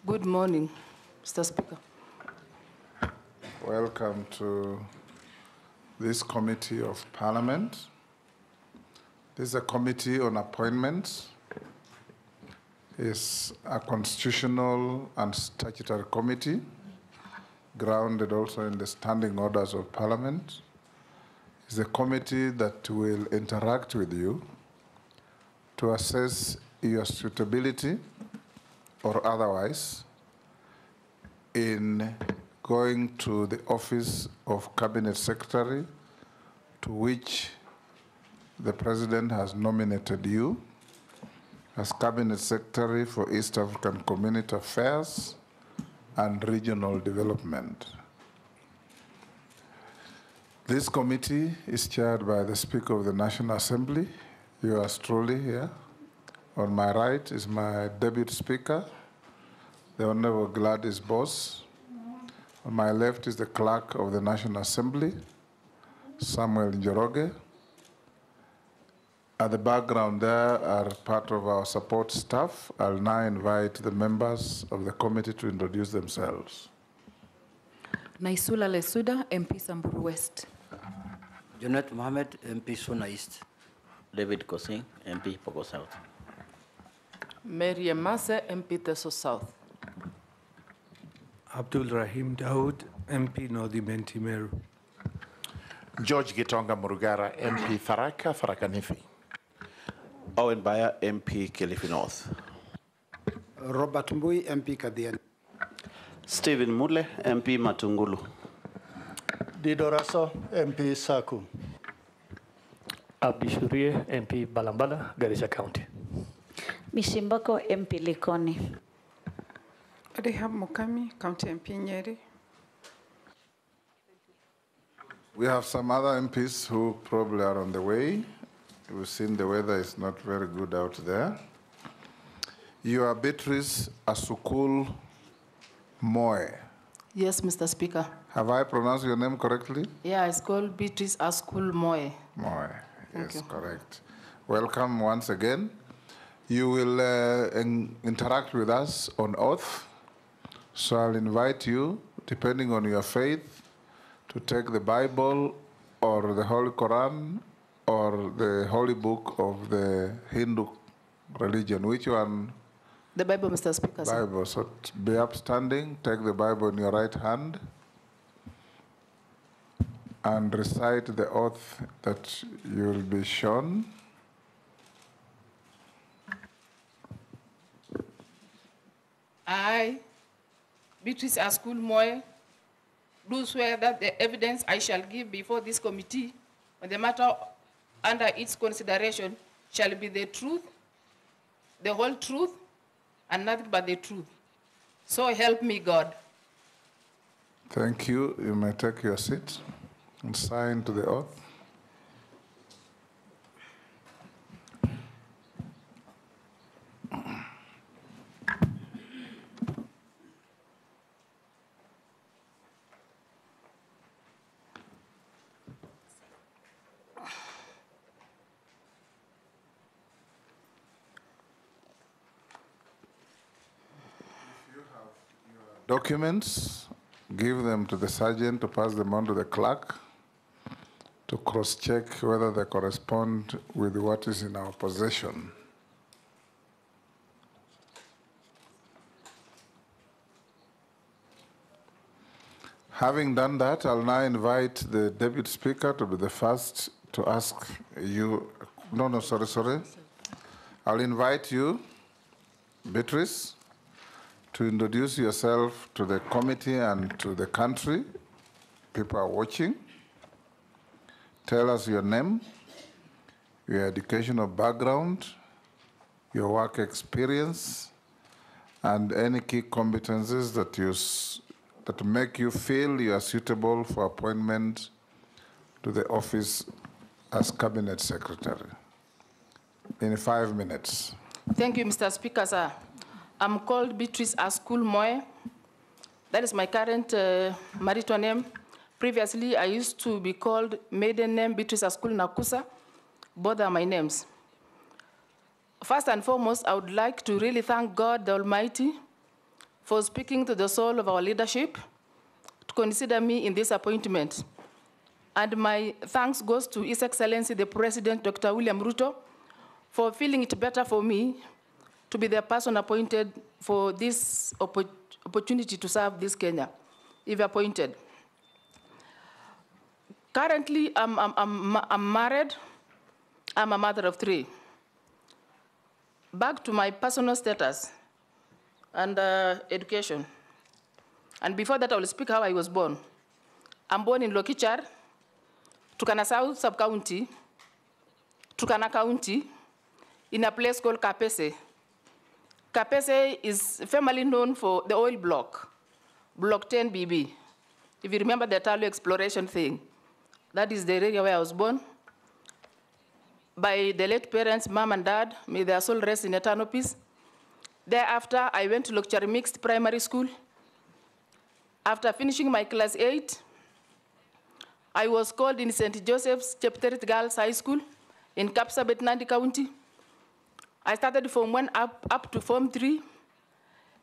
Good morning, Mr. Speaker. Welcome to this Committee of Parliament. This is a committee on appointments. It's a constitutional and statutory committee, grounded also in the standing orders of Parliament. It's a committee that will interact with you to assess your suitability or otherwise in going to the office of Cabinet Secretary, to which the President has nominated you as Cabinet Secretary for East African Community Affairs and Regional Development. This committee is chaired by the Speaker of the National Assembly, yours truly here. On my right is my Deputy Speaker, the Honorable Gladys Boss. On my left is the Clerk of the National Assembly, Samuel Njoroge. At the background there are part of our support staff. I'll now invite the members of the committee to introduce themselves. Naisula Lesuda, MP Samburu West. Junet Mohammed, MP Suna East. David Kosing, MP Pogo South. Mary Emase, MP Teso South. Abdul Rahim Daoud, MP North Imenti Meru. George Gitonga Murugara, MP Tharaka, Tharaka Nithi. Owen Bayer, MP Kilifi North. Robert Mbui, MP Kadian. Stephen Mule, MP Matungulu. Dido Raso, MP Saku. Abdi Shurie, MP Balambala, Garissa County. Mishimbako, MP Likoni. Rehab Mukami, County MP Nyeri. We have some other MPs who probably are on the way. We've seen the weather is not very good out there. You are Beatrice Askul Moe. Yes, Mr. Speaker. Have I pronounced your name correctly? Yeah, it's called Beatrice Askul Moe. Moe, yes, correct. Welcome once again. You will interact with us on oath. So I'll invite you, depending on your faith, to take the Bible or the Holy Quran or the Holy Book of the Hindu religion. Which one? The Bible, Mr. Speaker. Bible. So be upstanding, take the Bible in your right hand, and recite the oath that you will be shown. I, Beatrice Askul Moe, do swear that the evidence I shall give before this committee on the matter under its consideration shall be the truth, the whole truth, and nothing but the truth. So help me God. Thank you. You may take your seat and sign to the oath. Documents, give them to the sergeant to pass them on to the clerk to cross-check whether they correspond with what is in our possession. Having done that, I'll now invite the Deputy Speaker to be the first to ask you. Sorry. I'll invite you, Beatrice, to introduce yourself to the committee and to the country. People are watching. Tell us your name, your educational background, your work experience, and any key competencies that make you feel you are suitable for appointment to the office as Cabinet Secretary. In 5 minutes. Thank you, Mr. Speaker, sir. I'm called Beatrice Askul Moe. That is my current marital name. Previously, I used to be called maiden name Beatrice Askul Nakusa. Both are my names. First and foremost, I would like to really thank God the Almighty for speaking to the soul of our leadership to consider me in this appointment. And my thanks goes to His Excellency, the President, Dr. William Ruto, for feeling it better for me to be the person appointed for this opportunity to serve this Kenya, if appointed. Currently, I'm married. I'm a mother of 3. Back to my personal status and education. And before that, I will speak how I was born. I'm born in Lokichar, Turkana South Sub-County, Turkana County, in a place called Kapese. Kapese is family known for the oil block, Block 10BB. If you remember the Talo exploration thing, that is the area where I was born. By the late parents, mom and dad, may their soul rest in eternal peace. Thereafter, I went to Lokchar Mixed Primary School. After finishing my class 8, I was called in St. Joseph's Chepterit Girls High School in Kapsabet, Nandi County. I started Form 1 up to Form 3.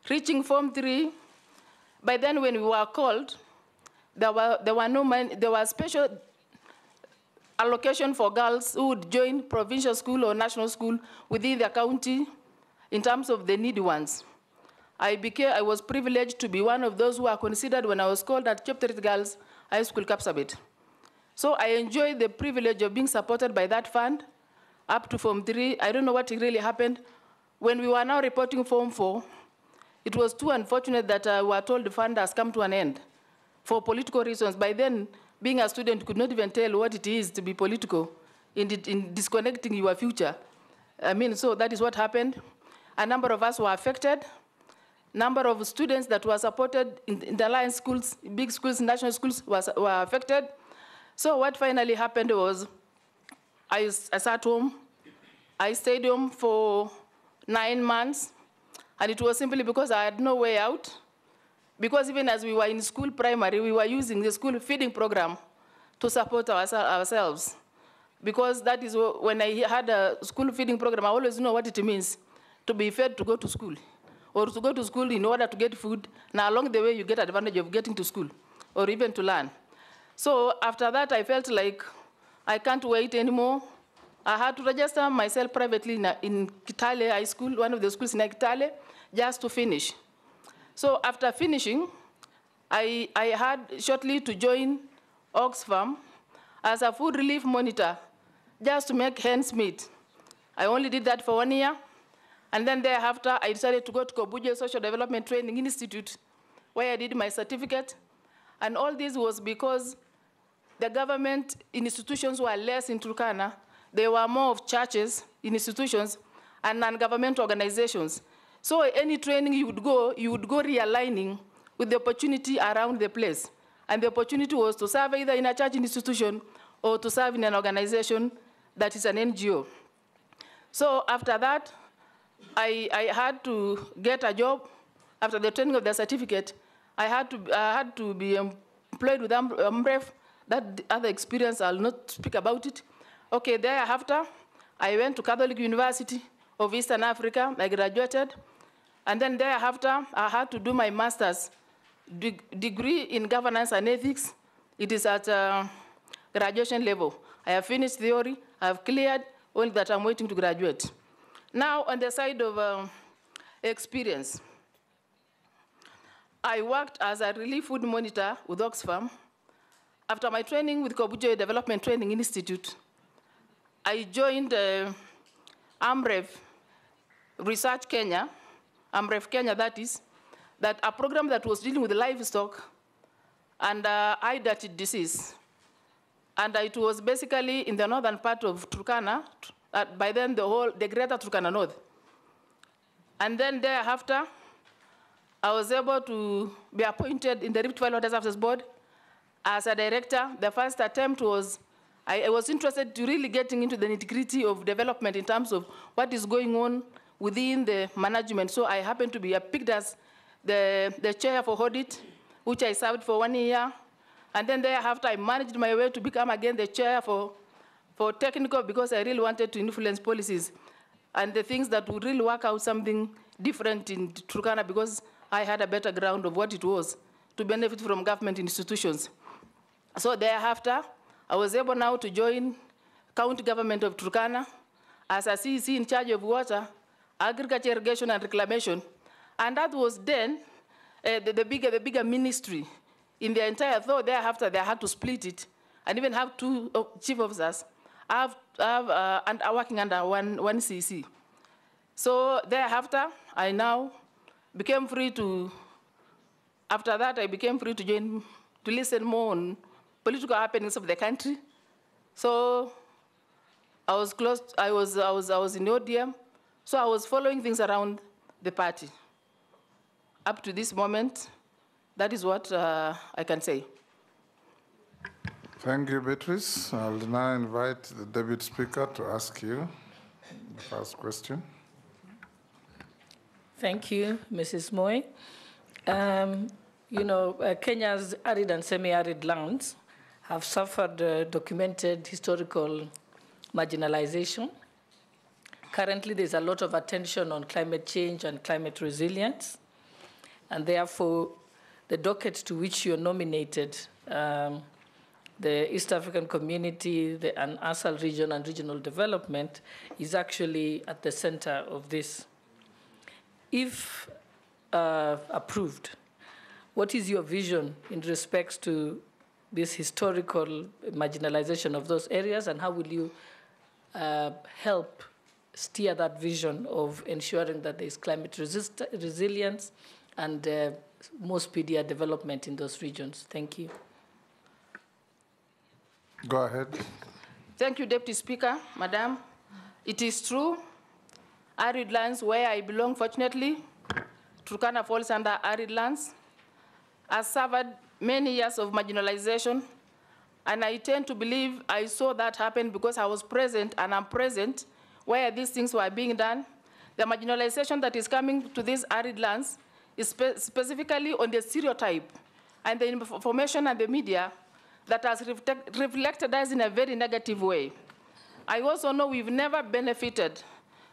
Reaching Form 3, by then when we were called, there was special allocation for girls who would join provincial school or national school within the county in terms of the needy ones. I was privileged to be one of those who are considered when I was called at Chepterit Girls High School, Kapsabet. So I enjoyed the privilege of being supported by that fund up to Form 3. I don't know what really happened. When we were now reporting Form 4, it was too unfortunate that we were told the fund has come to an end for political reasons. By then, being a student could not even tell what it is to be political in disconnecting your future. So that is what happened. A number of us were affected. Number of students that were supported in the alliance schools, big schools, national schools were affected. So what finally happened was I sat home. I stayed home for 9 months, and it was simply because I had no way out. Because even as we were in school primary, we were using the school feeding program to support ourselves. Because that is when I had a school feeding program, I always know what it means to be fed to go to school, or to go to school in order to get food. Now along the way, you get advantage of getting to school, or even to learn. So after that, I felt like I can't wait anymore. I had to register myself privately in Kitale High School, one of the schools in Kitale, just to finish. So after finishing, I had shortly to join Oxfam as a food relief monitor, just to make ends meet. I only did that for 1 year. And then thereafter, I decided to go to Kobuje Social Development Training Institute, where I did my certificate. And all this was because the government institutions were less in Turkana. There were more of churches, institutions, and non-government organizations. So any training you would go realigning with the opportunity around the place. And the opportunity was to serve either in a church institution or to serve in an organization that is an NGO. So after that, I had to get a job. After the training of the certificate, I had to be employed with AMREF. That other experience, I'll not speak about it. Okay, thereafter, I went to Catholic University of Eastern Africa. I graduated. And then thereafter, I had to do my master's degree in governance and ethics. It is at graduation level. I have finished theory. I have cleared, only that I'm waiting to graduate. Now, on the side of experience, I worked as a relief food monitor with Oxfam. After my training with Kobuje Development Training Institute, I joined AMREF Research Kenya, AMREF Kenya that is, a program that was dealing with livestock and eye dirt disease. And it was basically in the northern part of Turkana, by then the greater Turkana North. And then thereafter, I was able to be appointed in the Rift Valley Water Services Board as a director. The first attempt was, I was interested to really getting into the nitty-gritty of development in terms of what is going on within the management. So I happened to be picked as the chair for audit, which I served for 1 year. And then thereafter, I managed my way to become again the chair for technical, because I really wanted to influence policies and the things that would really work out something different in Turkana, because I had a better ground of what it was to benefit from government institutions. So thereafter, I was able now to join county government of Turkana as a CEC in charge of water, agriculture, irrigation, and reclamation. And that was then the bigger ministry in the entire, though thereafter they had to split it and even have two chief officers and are working under one CEC. So thereafter, I now became free to, after that I became free to join, to listen more on political happenings of the country. So I was close, I was in ODM, so I was following things around the party. Up to this moment, that is what I can say. Thank you, Beatrice. I'll now invite the Deputy Speaker to ask you the first question. Thank you, Mrs. Moy. Kenya's arid and semi-arid lands have suffered documented historical marginalization. Currently, there's a lot of attention on climate change and climate resilience, and therefore, the docket to which you're nominated, the East African Community, the ASAL region and regional development, is actually at the center of this. If approved, what is your vision in respect to this historical marginalization of those areas, and how will you help steer that vision of ensuring that there is climate resilience and more speedier development in those regions? Thank you. Go ahead. Thank you, Deputy Speaker, Madam. It is true, arid lands where I belong, fortunately, Turkana falls under arid lands, has suffered many years of marginalization, and I tend to believe I saw that happen because I was present and I'm present where these things were being done. The marginalization that is coming to these arid lands is specifically on the stereotype and the information and the media that has reflected us in a very negative way. I also know we've never benefited.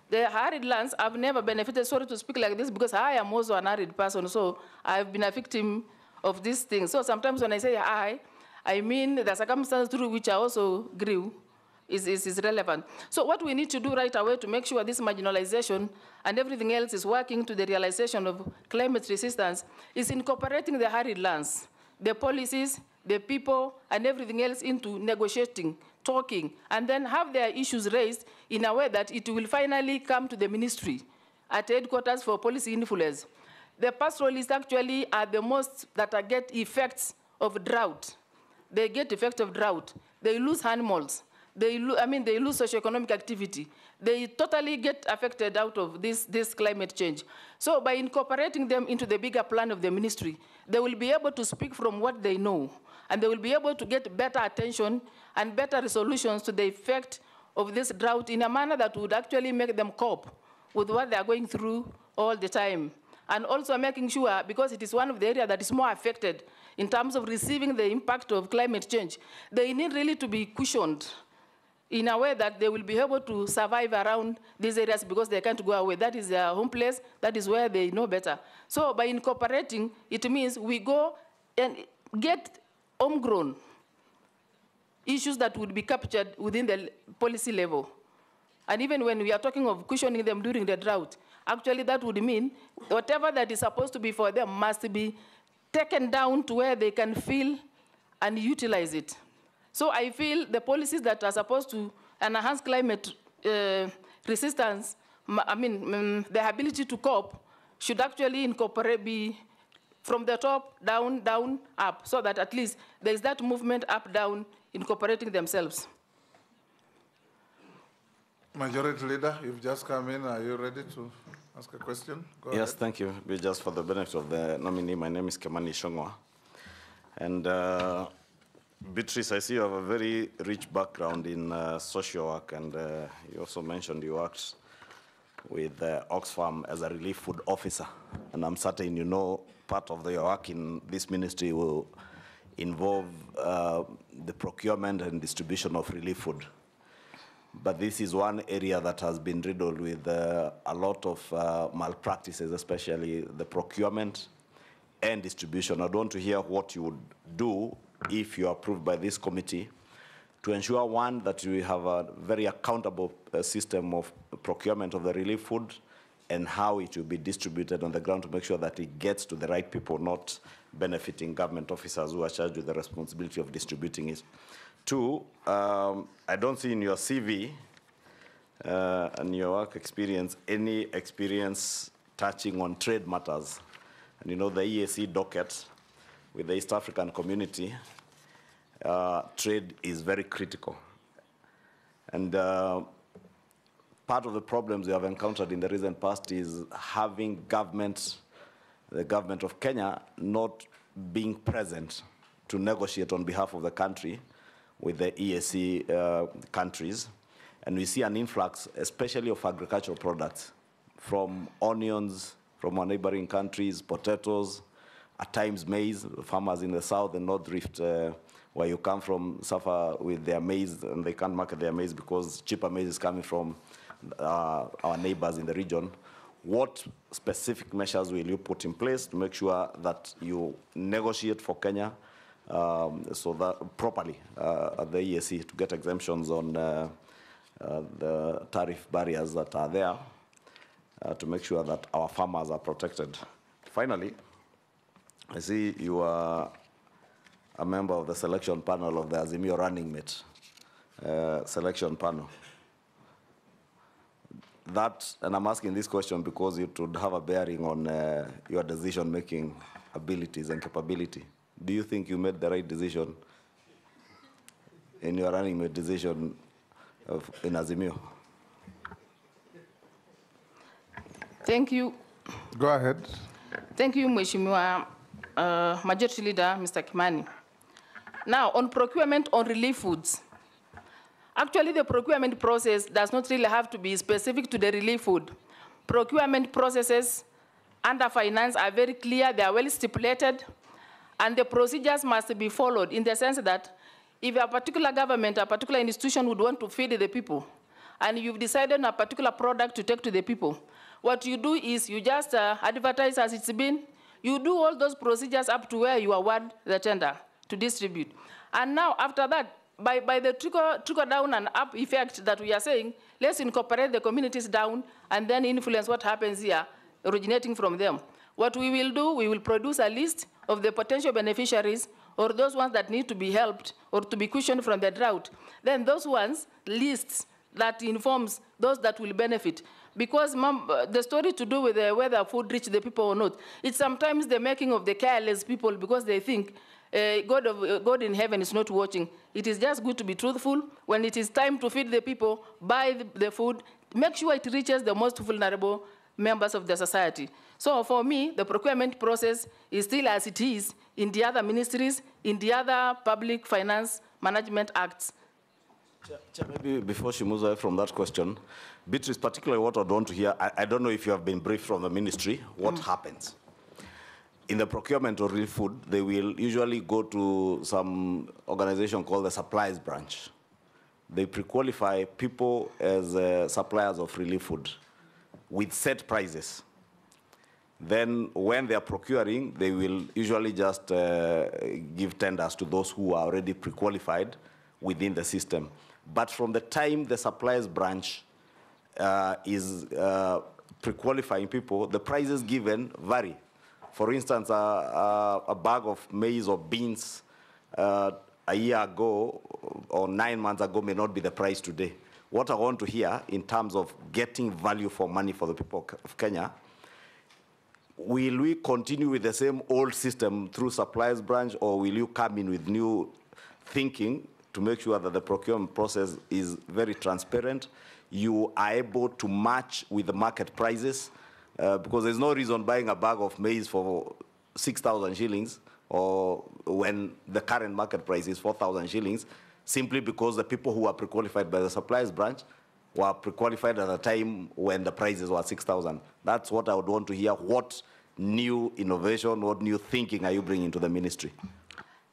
The arid lands have never benefited. Sorry to speak like this because I am also an arid person, so I've been a victim of these things. So sometimes when I say I mean the circumstances through which I also grew is relevant. So what we need to do right away to make sure this marginalization and everything else is working to the realization of climate resistance is incorporating the arid lands, the policies, the people, and everything else into negotiating, talking, and then have their issues raised in a way that it will finally come to the ministry at headquarters for policy influence. The pastoralists actually are the most that get effects of drought. They get effects of drought. They lose animals. They lose socioeconomic activity. They totally get affected out of this climate change. So by incorporating them into the bigger plan of the ministry, they will be able to speak from what they know, and they will be able to get better attention and better resolutions to the effect of this drought in a manner that would actually make them cope with what they are going through all the time. And also making sure, because it is one of the areas that is more affected in terms of receiving the impact of climate change, they need really to be cushioned in a way that they will be able to survive around these areas because they can't go away. That is their home place. That is where they know better. So by incorporating, it means we go and get homegrown issues that would be captured within the policy level. And even when we are talking of cushioning them during the drought, actually that would mean whatever that is supposed to be for them must be taken down to where they can feel and utilize it. So I feel the policies that are supposed to enhance climate resistance, the ability to cope, should actually incorporate, be from the top, down, down, up, so that at least there is that movement up, down, incorporating themselves. Majority Leader, you've just come in. Are you ready to ask a question? Go yes, ahead. Thank you. Just for the benefit of the nominee, my name is Kemani Shongwa. And Beatrice, I see you have a very rich background in social work, and you also mentioned you worked with Oxfam as a relief food officer. And I'm certain you know part of your work in this ministry will involve the procurement and distribution of relief food. but this is one area that has been riddled with a lot of malpractices, especially the procurement and distribution. I'd want to hear what you would do if you are approved by this committee to ensure, one, that we have a very accountable system of procurement of the relief food and how it will be distributed on the ground to make sure that it gets to the right people, not benefiting government officers who are charged with the responsibility of distributing it. Two, I don't see in your CV and your work experience any experience touching on trade matters. And you know the EAC docket with the East African community, trade is very critical. And part of the problems we have encountered in the recent past is having the government of Kenya not being present to negotiate on behalf of the country with the EAC countries. And we see an influx, especially of agricultural products, from onions, from our neighboring countries, potatoes, at times maize. Farmers in the south and North Rift, where you come from, suffer with their maize, and they can't market their maize because cheaper maize is coming from our neighbors in the region. What specific measures will you put in place to make sure that you negotiate for Kenya so that properly at the EAC to get exemptions on the tariff barriers that are there to make sure that our farmers are protected? Finally, I see you are a member of the selection panel of the Azimio Running Mate selection panel. That, and I'm asking this question because it would have a bearing on your decision-making abilities and capability. Do you think you made the right decision in your running mate decision in Azimio? Thank you. Go ahead. Thank you, Mheshimiwa Majority Leader, Mr. Kimani. Now, on procurement on relief foods. Actually, the procurement process does not really have to be specific to the relief food. Procurement processes under finance are very clear, they are well stipulated, and the procedures must be followed in the sense that if a particular government, a particular institution would want to feed the people, and you've decided on a particular product to take to the people, what you do is you just advertise as it's been, you do all those procedures up to where you award the tender to distribute. And now, after that, by the trickle down and up effect that we are saying, let's incorporate the communities down and then influence what happens here, originating from them. What we will do, we will produce a list of the potential beneficiaries or those ones that need to be helped or to be cushioned from the drought. Then those ones, lists that informs those that will benefit. Because the story to do with whether food reach the people or not, it's sometimes the making of the careless people because they think God in heaven is not watching. It is just good to be truthful. When it is time to feed the people, buy the food, make sure it reaches the most vulnerable members of the society. So for me, the procurement process is still as it is in the other ministries, in the other public finance management acts. Maybe before she moves away from that question, Beatrice, particularly what I want to hear, I don't know if you have been briefed from the ministry, what happens? In the procurement of relief food, they will usually go to some organization called the supplies branch. They pre-qualify people as suppliers of relief food with set prices. Then when they are procuring, they will usually just give tenders to those who are already pre-qualified within the system. But from the time the supplies branch is pre-qualifying people, the prices given vary. For instance, a bag of maize or beans a year ago or 9 months ago may not be the price today. What I want to hear in terms of getting value for money for the people of Kenya, will we continue with the same old system through supplies branch, or will you come in with new thinking to make sure that the procurement process is very transparent, you are able to match with the market prices? Because there's no reason buying a bag of maize for 6,000 shillings or when the current market price is 4,000 shillings, simply because the people who are pre-qualified by the supplies branch were pre-qualified at a time when the prices were 6,000. That's what I would want to hear. What new innovation, what new thinking are you bringing to the ministry?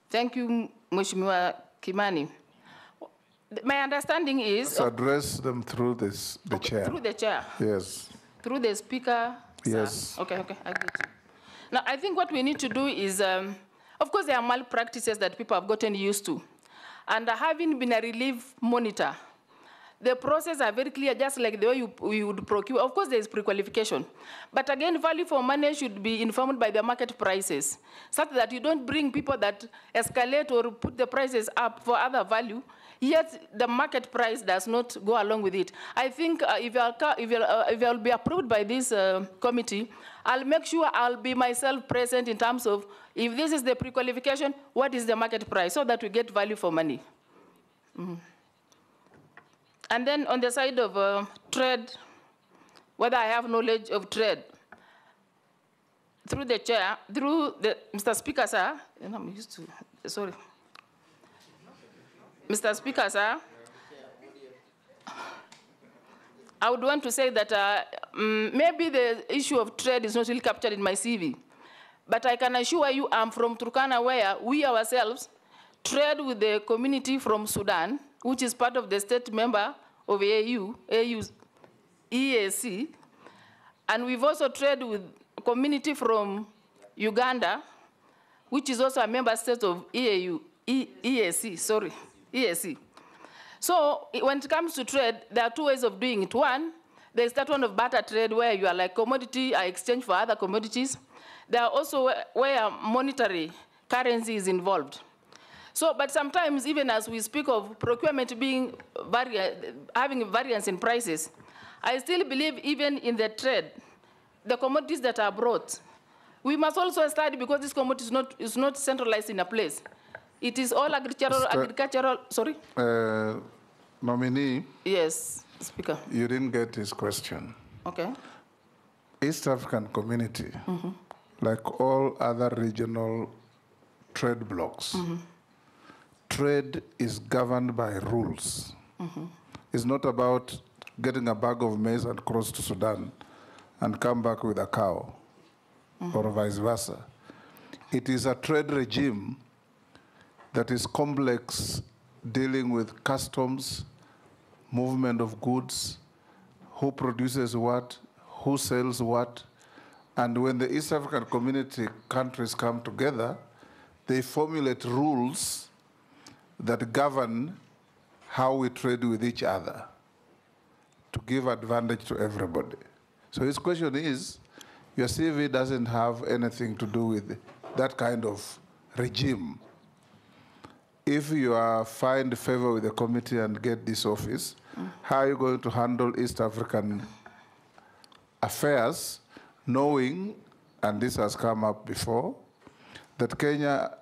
Thank you, Mheshimiwa Kimani. My understanding is... Let's address them through the chair. Through the chair? Yes. Through the speaker? Yes. Sir. Okay, I get you. Now, I think what we need to do is, of course, there are malpractices that people have gotten used to. And having been a relief monitor, the process are very clear, just like the way you would procure. Of course, there is pre-qualification. But again, value for money should be informed by the market prices, such that you don't bring people that escalate or put the prices up for other value, yet the market price does not go along with it. I think if I'll be approved by this committee, I'll make sure I'll be myself present in terms of, if this is the pre-qualification, what is the market price, so that we get value for money. Mm-hmm. And then on the side of trade, whether I have knowledge of trade, through the chair, through the, Mr. Speaker, sir, and I'm used to, sorry. Mr. Speaker, sir, I would want to say that maybe the issue of trade is not really captured in my CV, but I can assure you I'm from Turkana, where we ourselves trade with the community from Sudan, which is part of the state member of EAC, and we've also traded with a community from Uganda, which is also a member state of EAC. So when it comes to trade, there are two ways of doing it. One, there's that one of barter trade, where you are like commodity, I exchange for other commodities. There are also where monetary currency is involved. So, but sometimes, even as we speak of procurement being having variance in prices, I still believe even in the trade, the commodities that are brought, we must also study, because this commodity is not centralized in a place. It is all agricultural, sorry? Nominee? Yes, Speaker. You didn't get his question. Okay. East African community, like all other regional trade blocs, trade is governed by rules. It's not about getting a bag of maize and cross to Sudan and come back with a cow, or vice versa. It is a trade regime that is complex, dealing with customs, movement of goods, who produces what, who sells what. And when the East African community countries come together, they formulate rules that govern how we trade with each other to give advantage to everybody. So his question is, your CV doesn't have anything to do with that kind of regime. If you find favor with the committee and get this office, how are you going to handle East African affairs, knowing, and this has come up before, that Kenya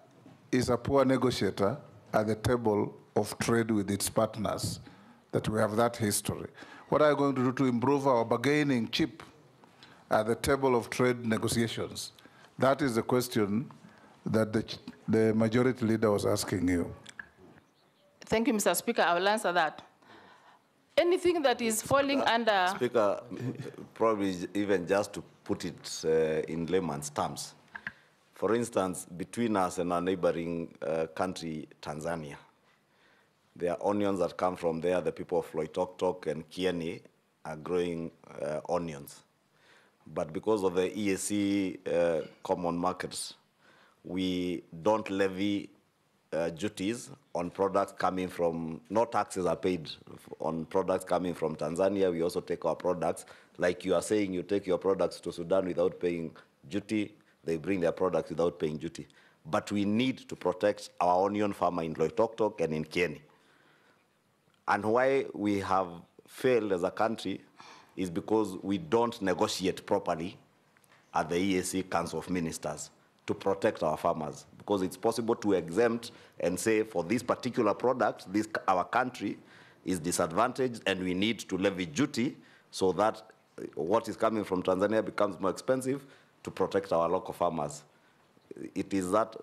is a poor negotiator at the table of trade with its partners, that we have that history. What are you going to do to improve our bargaining chip at the table of trade negotiations? That is the question that the majority leader was asking you. Thank you, Mr. Speaker. I will answer that. Anything that is falling under... Speaker, probably even just to put it in layman's terms, for instance, between us and our neighboring country, Tanzania, there are onions that come from there. The people of Loitoktok and Kieni are growing onions. But because of the EAC common markets, we don't levy duties on products coming from, no taxes are paid on products coming from Tanzania. We also take our products, like you are saying, you take your products to Sudan without paying duty. They bring their products without paying duty. But we need to protect our onion farmer in Loitoktok and in Kieni. And why we have failed as a country is because we don't negotiate properly at the EAC Council of Ministers to protect our farmers. Because it's possible to exempt and say, for this particular product, our country is disadvantaged and we need to levy duty so that what is coming from Tanzania becomes more expensive to protect our local farmers. It is that,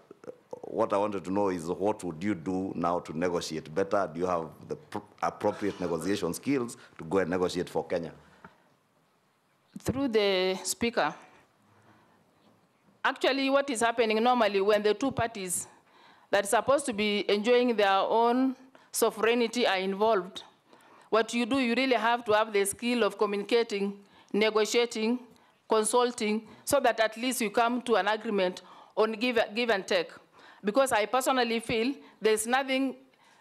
what I wanted to know is, what would you do now to negotiate better? Do you have the appropriate negotiation skills to go and negotiate for Kenya? Through the Speaker, actually what is happening normally when the two parties that are supposed to be enjoying their own sovereignty are involved. What you do, you really have to have the skill of communicating, negotiating, consulting, so that at least you come to an agreement on give and take. Because I personally feel there's nothing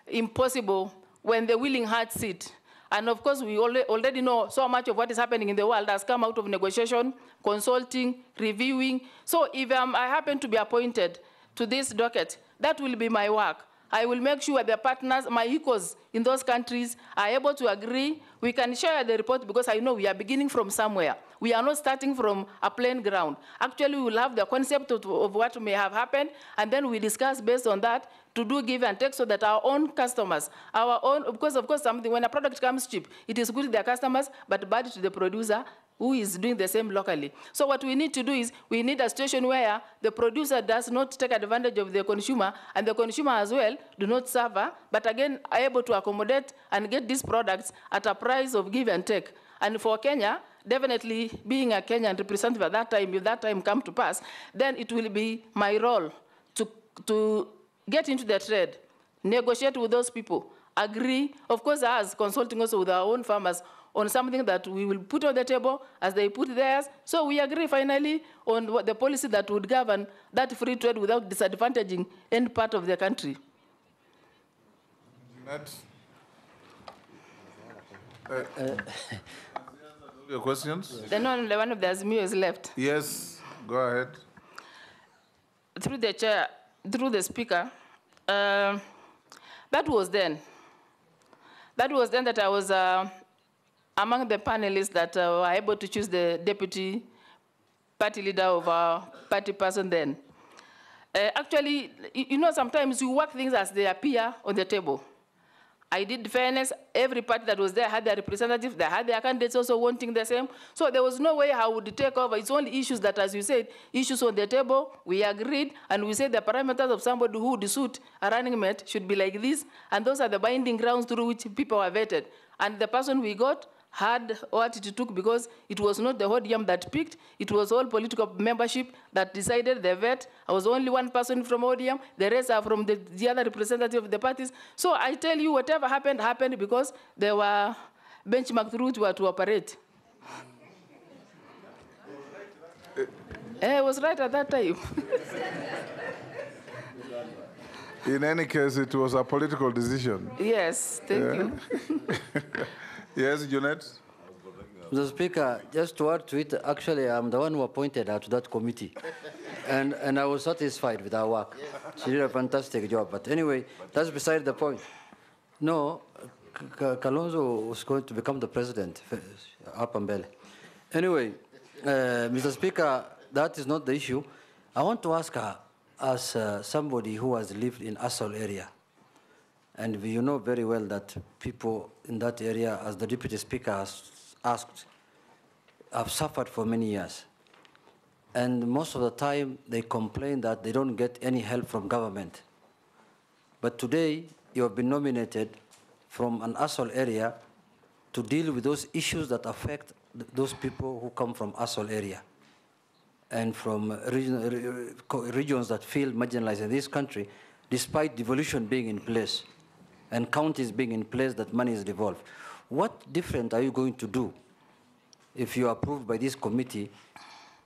impossible when the willing heart sit. And of course, we already know so much of what is happening in the world has come out of negotiation, consulting, reviewing. So if I happen to be appointed to this docket, that will be my work. I will make sure the partners, my equals in those countries, are able to agree. We can share the report because I know we are beginning from somewhere. We are not starting from a plain ground. Actually, we will have the concept of what may have happened, and then we discuss based on that to do give and take so that our own customers, our own, because of course, when a product comes cheap, it is good to their customers, but bad to the producer who is doing the same locally. So what we need to do is we need a situation where the producer does not take advantage of the consumer, and the consumer as well do not suffer, but again are able to accommodate and get these products at a price of give and take. And for Kenya, definitely being a Kenyan representative at that time, if that time come to pass, then it will be my role to get into the trade, negotiate with those people, agree, of course, as consulting also with our own farmers on something that we will put on the table as they put theirs. So we agree finally on what the policy that would govern that free trade without disadvantaging any part of the country. Your questions? Then only one of the Azimio is left. Yes, go ahead. Through the chair, through the speaker, that was then. That was then that I was among the panelists that were able to choose the deputy party leader of our party person then. Actually, you know, sometimes you work things as they appear on the table. I did fairness. Every party that was there had their representative. They had their candidates also wanting the same. So there was no way I would take over. It's only issues that, as you said, issues on the table. We agreed, and we said the parameters of somebody who would suit a running mate should be like this, and those are the binding grounds through which people are vetted. And the person we got had what it took, because it was not the Hodiam that picked, it was all political membership that decided the vet. I was only one person from Hodiam, the rest are from the other representative of the parties. So I tell you, whatever happened, happened because there were benchmark through to operate. I was right at that time. In any case, it was a political decision. Yes, thank you. Yes, Junet? Mr. Speaker, just to add to it, actually, I'm the one who appointed her to that committee. And I was satisfied with her work. She did a fantastic job. But anyway, that's beside the point. No, Kalonzo was going to become the president, up and belly. Anyway, Mr. Speaker, that is not the issue. I want to ask her, as somebody who has lived in Asol area, and you know very well that people in that area, as the Deputy Speaker has asked, have suffered for many years. And most of the time, they complain that they don't get any help from government. But today, you have been nominated from an Asol area to deal with those issues that affect those people who come from Asol area and from regions that feel marginalized in this country, despite devolution being in place and counties being in place that money is devolved. What different are you going to do if you are approved by this committee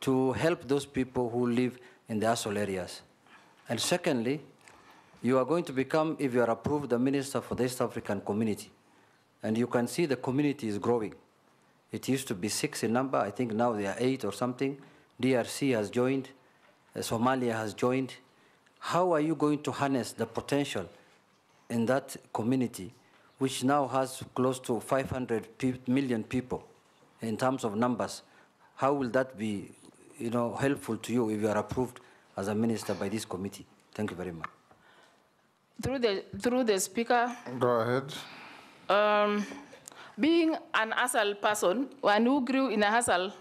to help those people who live in the Asol areas? And secondly, you are going to become, if you are approved, the Minister for the East African Community. And you can see the community is growing. It used to be 6 in number. I think now they are 8 or something. DRC has joined. Somalia has joined. How are you going to harness the potential in that community, which now has close to 500 million people in terms of numbers? How will that be, helpful to you if you are approved as a minister by this committee? Thank you very much. Through the speaker. Go ahead. Being an Asal person, one who grew in a Asal,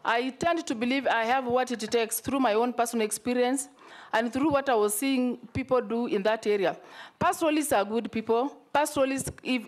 I tend to believe I have what it takes through my own personal experience and through what I was seeing people do in that area. Pastoralists are good people. Pastoralists, if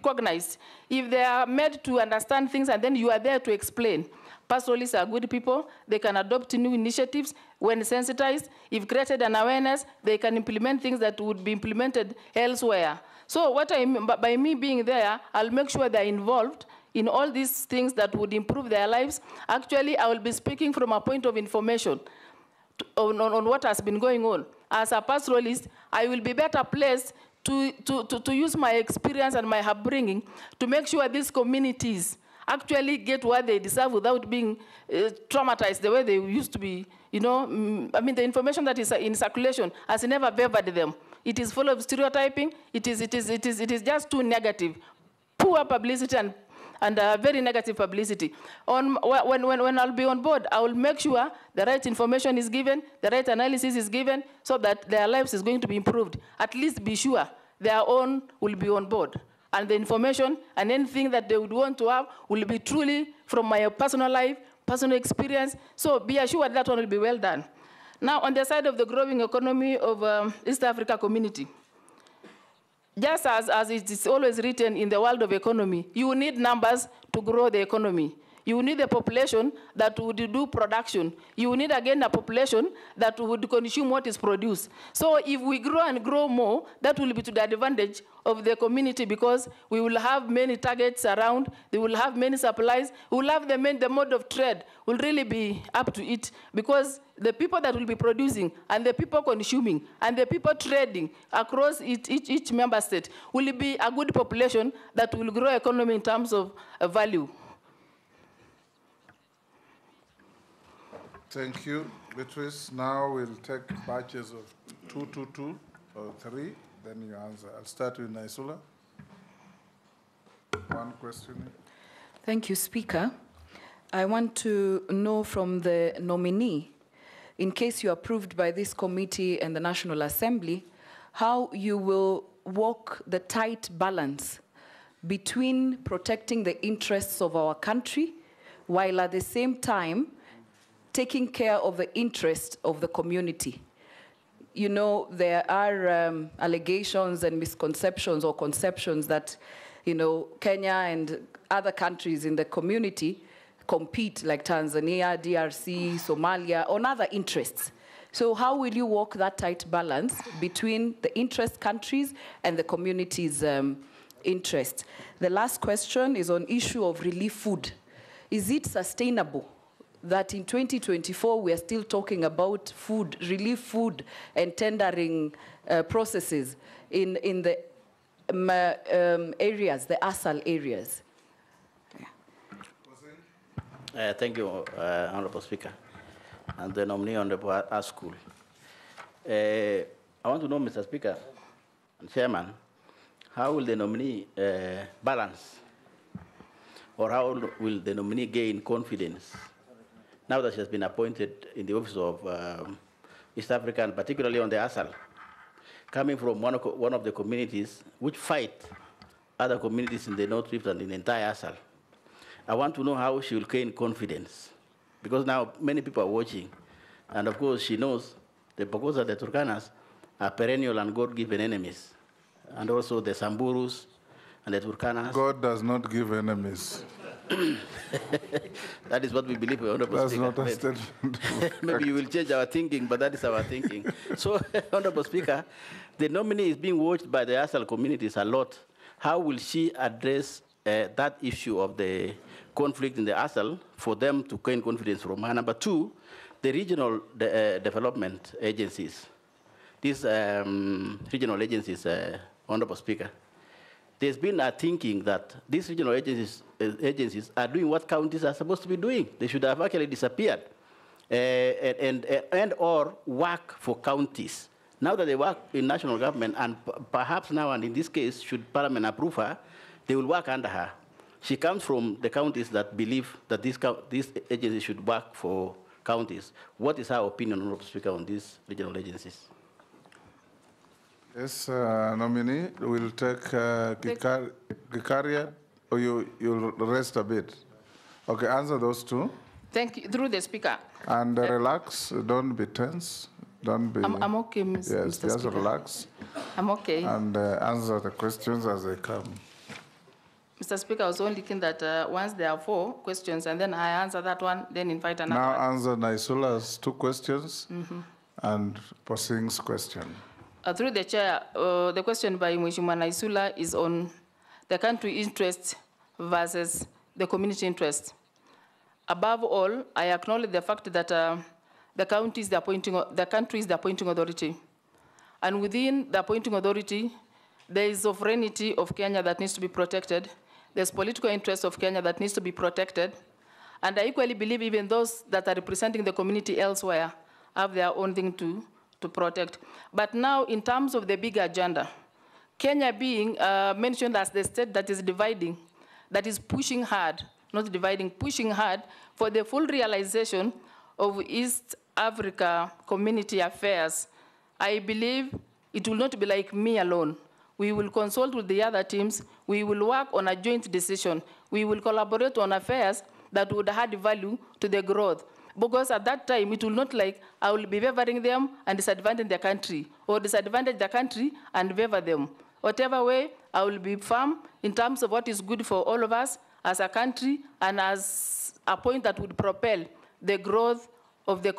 recognized, if they are made to understand things and then you are there to explain. pastoralists are good people. They can adopt new initiatives when sensitized. If created an awareness, they can implement things that would be implemented elsewhere. So what I mean by me being there, I'll make sure they're involved in all these things that would improve their lives. Actually, I will be speaking from a point of information on what has been going on. As a pastoralist, I will be better placed to use my experience and my upbringing to make sure these communities actually get what they deserve without being traumatized the way they used to be. You know, I mean, the information that is in circulation has never favored them. It is full of stereotyping. It is just too negative. Poor publicity and very negative publicity. When I'll be on board, I will make sure the right information is given, the right analysis is given, so that their lives is going to be improved. At least be sure their own will be on board. And the information and anything that they would want to have will be truly from my personal life, personal experience. So be assured that one will be well done. Now, on the side of the growing economy of East Africa community, just as it is always written in the world of economy, you need numbers to grow the economy. You need a population that would do production. You need, again, a population that would consume what is produced. So if we grow and grow more, that will be to the advantage of the community, because we will have many targets around, they will have many supplies, we will have the mode of trade will really be up to it, because the people that will be producing and the people consuming and the people trading across each member state will be a good population that will grow economy in terms of value. Thank you, Beatrice. Now we'll take batches of 2, 2, 2, or 3, then you answer. I'll start with Naisula. One question. Thank you, Speaker. I want to know from the nominee, in case you're approved by this committee and the National Assembly, how you will walk the tight balance between protecting the interests of our country while at the same time taking care of the interests of the community. You know, there are allegations and misconceptions or conceptions that, you know, Kenya and other countries in the community compete, like Tanzania, DRC, Somalia, on other interests. So how will you walk that tight balance between the interest countries and the community's interest? The last question is on issue of relief food. Is it sustainable that in 2024 we are still talking about food, relief food and tendering processes in the areas, the ASAL areas? Thank you, Honorable Speaker, and the nominee Honorable Askul. I want to know, Mr. Speaker and Chairman, how will the nominee balance, or how will the nominee gain confidence now that she has been appointed in the office of East Africa, and particularly on the ASAL, coming from one of the communities which fight other communities in the North Rift and in the entire ASAL? I want to know how she will gain confidence, because now many people are watching, and of course she knows the Bokosa, the Turkanas, are perennial and God-given enemies, and also the Samburus and the Turkanas. God does not give enemies. That is what we believe, Honorable That's Speaker. not a statement. Maybe you will change our thinking, but that is our thinking. So, Honorable Speaker, the nominee is being watched by the ASAL communities a lot. How will she address that issue of the conflict in the ASAL for them to gain confidence from her? Number two, the regional development agencies. These regional agencies, Honorable Speaker, there's been a thinking that these regional agencies are doing what counties are supposed to be doing. They should have actually disappeared and or work for counties. Now that they work in national government, and perhaps now, and in this case, should Parliament approve her, they will work under her. She comes from the counties that believe that these agencies should work for counties. What is her opinion, Honorable Speaker, on these regional agencies? Yes, nominee, we'll take Gikaria, or you'll rest a bit. Okay, answer those two. Thank you, through the Speaker. And relax, don't be tense. Don't be... I'm okay, Mr. Yes, just Speaker. relax. I'm okay. And answer the questions as they come. Mr. Speaker, I was only thinking that once there are 4 questions, and then I answer that one, then invite another Now one. answer Naisula's 2 questions and Posing's question. Through the chair, the question by Mheshimiwa Naisula is on the country interest versus the community interest. Above all, I acknowledge the fact that the country is the appointing authority. And within the appointing authority, there is sovereignty of Kenya that needs to be protected. There's political interest of Kenya that needs to be protected. And I equally believe even those that are representing the community elsewhere have their own thing to protect. But now, in terms of the bigger agenda, Kenya being mentioned as the state that is dividing, that is pushing hard, not dividing, pushing hard for the full realization of East Africa community affairs, I believe it will not be like me alone. We will consult with the other teams. We will work on a joint decision. We will collaborate on affairs that would add value to the growth. Because at that time, it will not like I will be favoring them and disadvantaging the country, or disadvantage the country and favor them. Whatever way, I will be firm in terms of what is good for all of us as a country and as a point that would propel the growth of the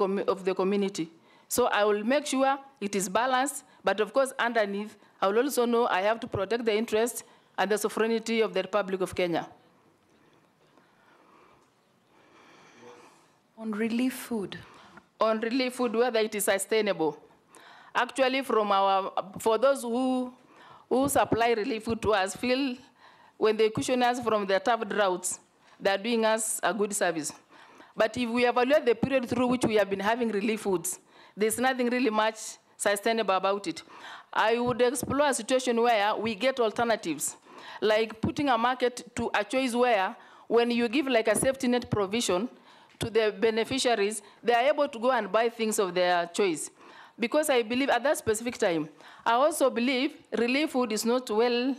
community. So I will make sure it is balanced, but of course, underneath, I will also know I have to protect the interests and the sovereignty of the Republic of Kenya. On relief food. On relief food, whether it is sustainable. Actually, for those who supply relief food to us, feel when they cushion us from the tough droughts, they are doing us a good service. But if we evaluate the period through which we have been having relief foods, there's nothing really much sustainable about it. I would explore a situation where we get alternatives, like putting a market to a choice where when you give like a safety net provision to the beneficiaries, they are able to go and buy things of their choice. Because I believe at that specific time, I also believe relief food is not well,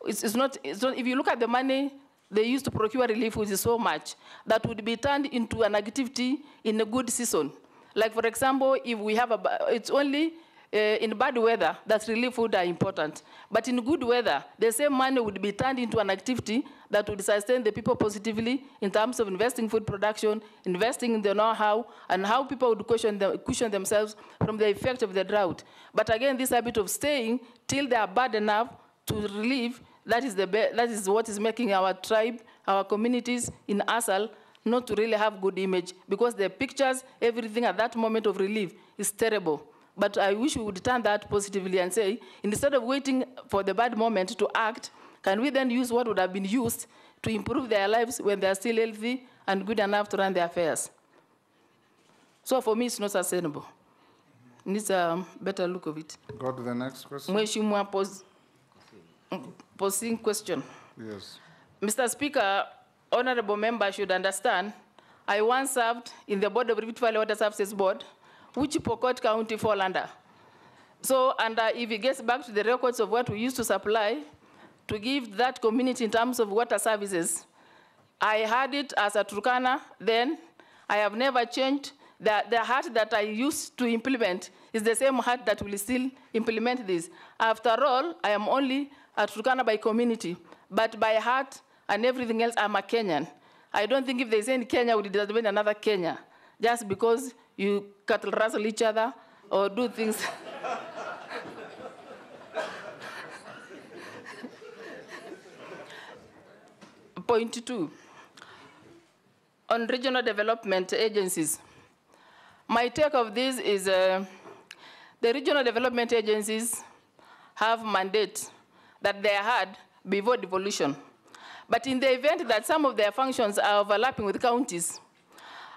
it's not, if you look at the money they used to procure relief food is so much that would be turned into an activity in a good season. Like for example, if we have it's only in bad weather that relief food are important. But in good weather, the same money would be turned into an activity that would sustain the people positively in terms of investing food production, investing in the know-how, and how people would cushion themselves from the effect of the drought. But again, this habit of staying till they are bad enough to relieve, that is what is making our tribe, our communities in Asal not to really have good image, because the pictures, everything at that moment of relief is terrible. But I wish we would turn that positively and say, instead of waiting for the bad moment to act, can we then use what would have been used to improve their lives when they are still healthy and good enough to run their affairs? So for me, it's not sustainable. It needs a better look of it. Go to the next question. Mheshimiwa posing question. Yes. Mr. Speaker, honorable member should understand, I once served in the board of Rift Valley Water Services Board, which Pokot County fall under. So, and if it gets back to the records of what we used to supply to give that community in terms of water services, I had it as a Turkana then. I have never changed. The heart that I used to implement is the same heart that will still implement this. After all, I am only a Turkana by community, but by heart and everything else, I'm a Kenyan. I don't think if there's any Kenya, would disadvantage another Kenya, just because you cattle rustle each other or do things. Point 2, on regional development agencies. My take of this is the regional development agencies have mandates that they had before devolution. But in the event that some of their functions are overlapping with counties,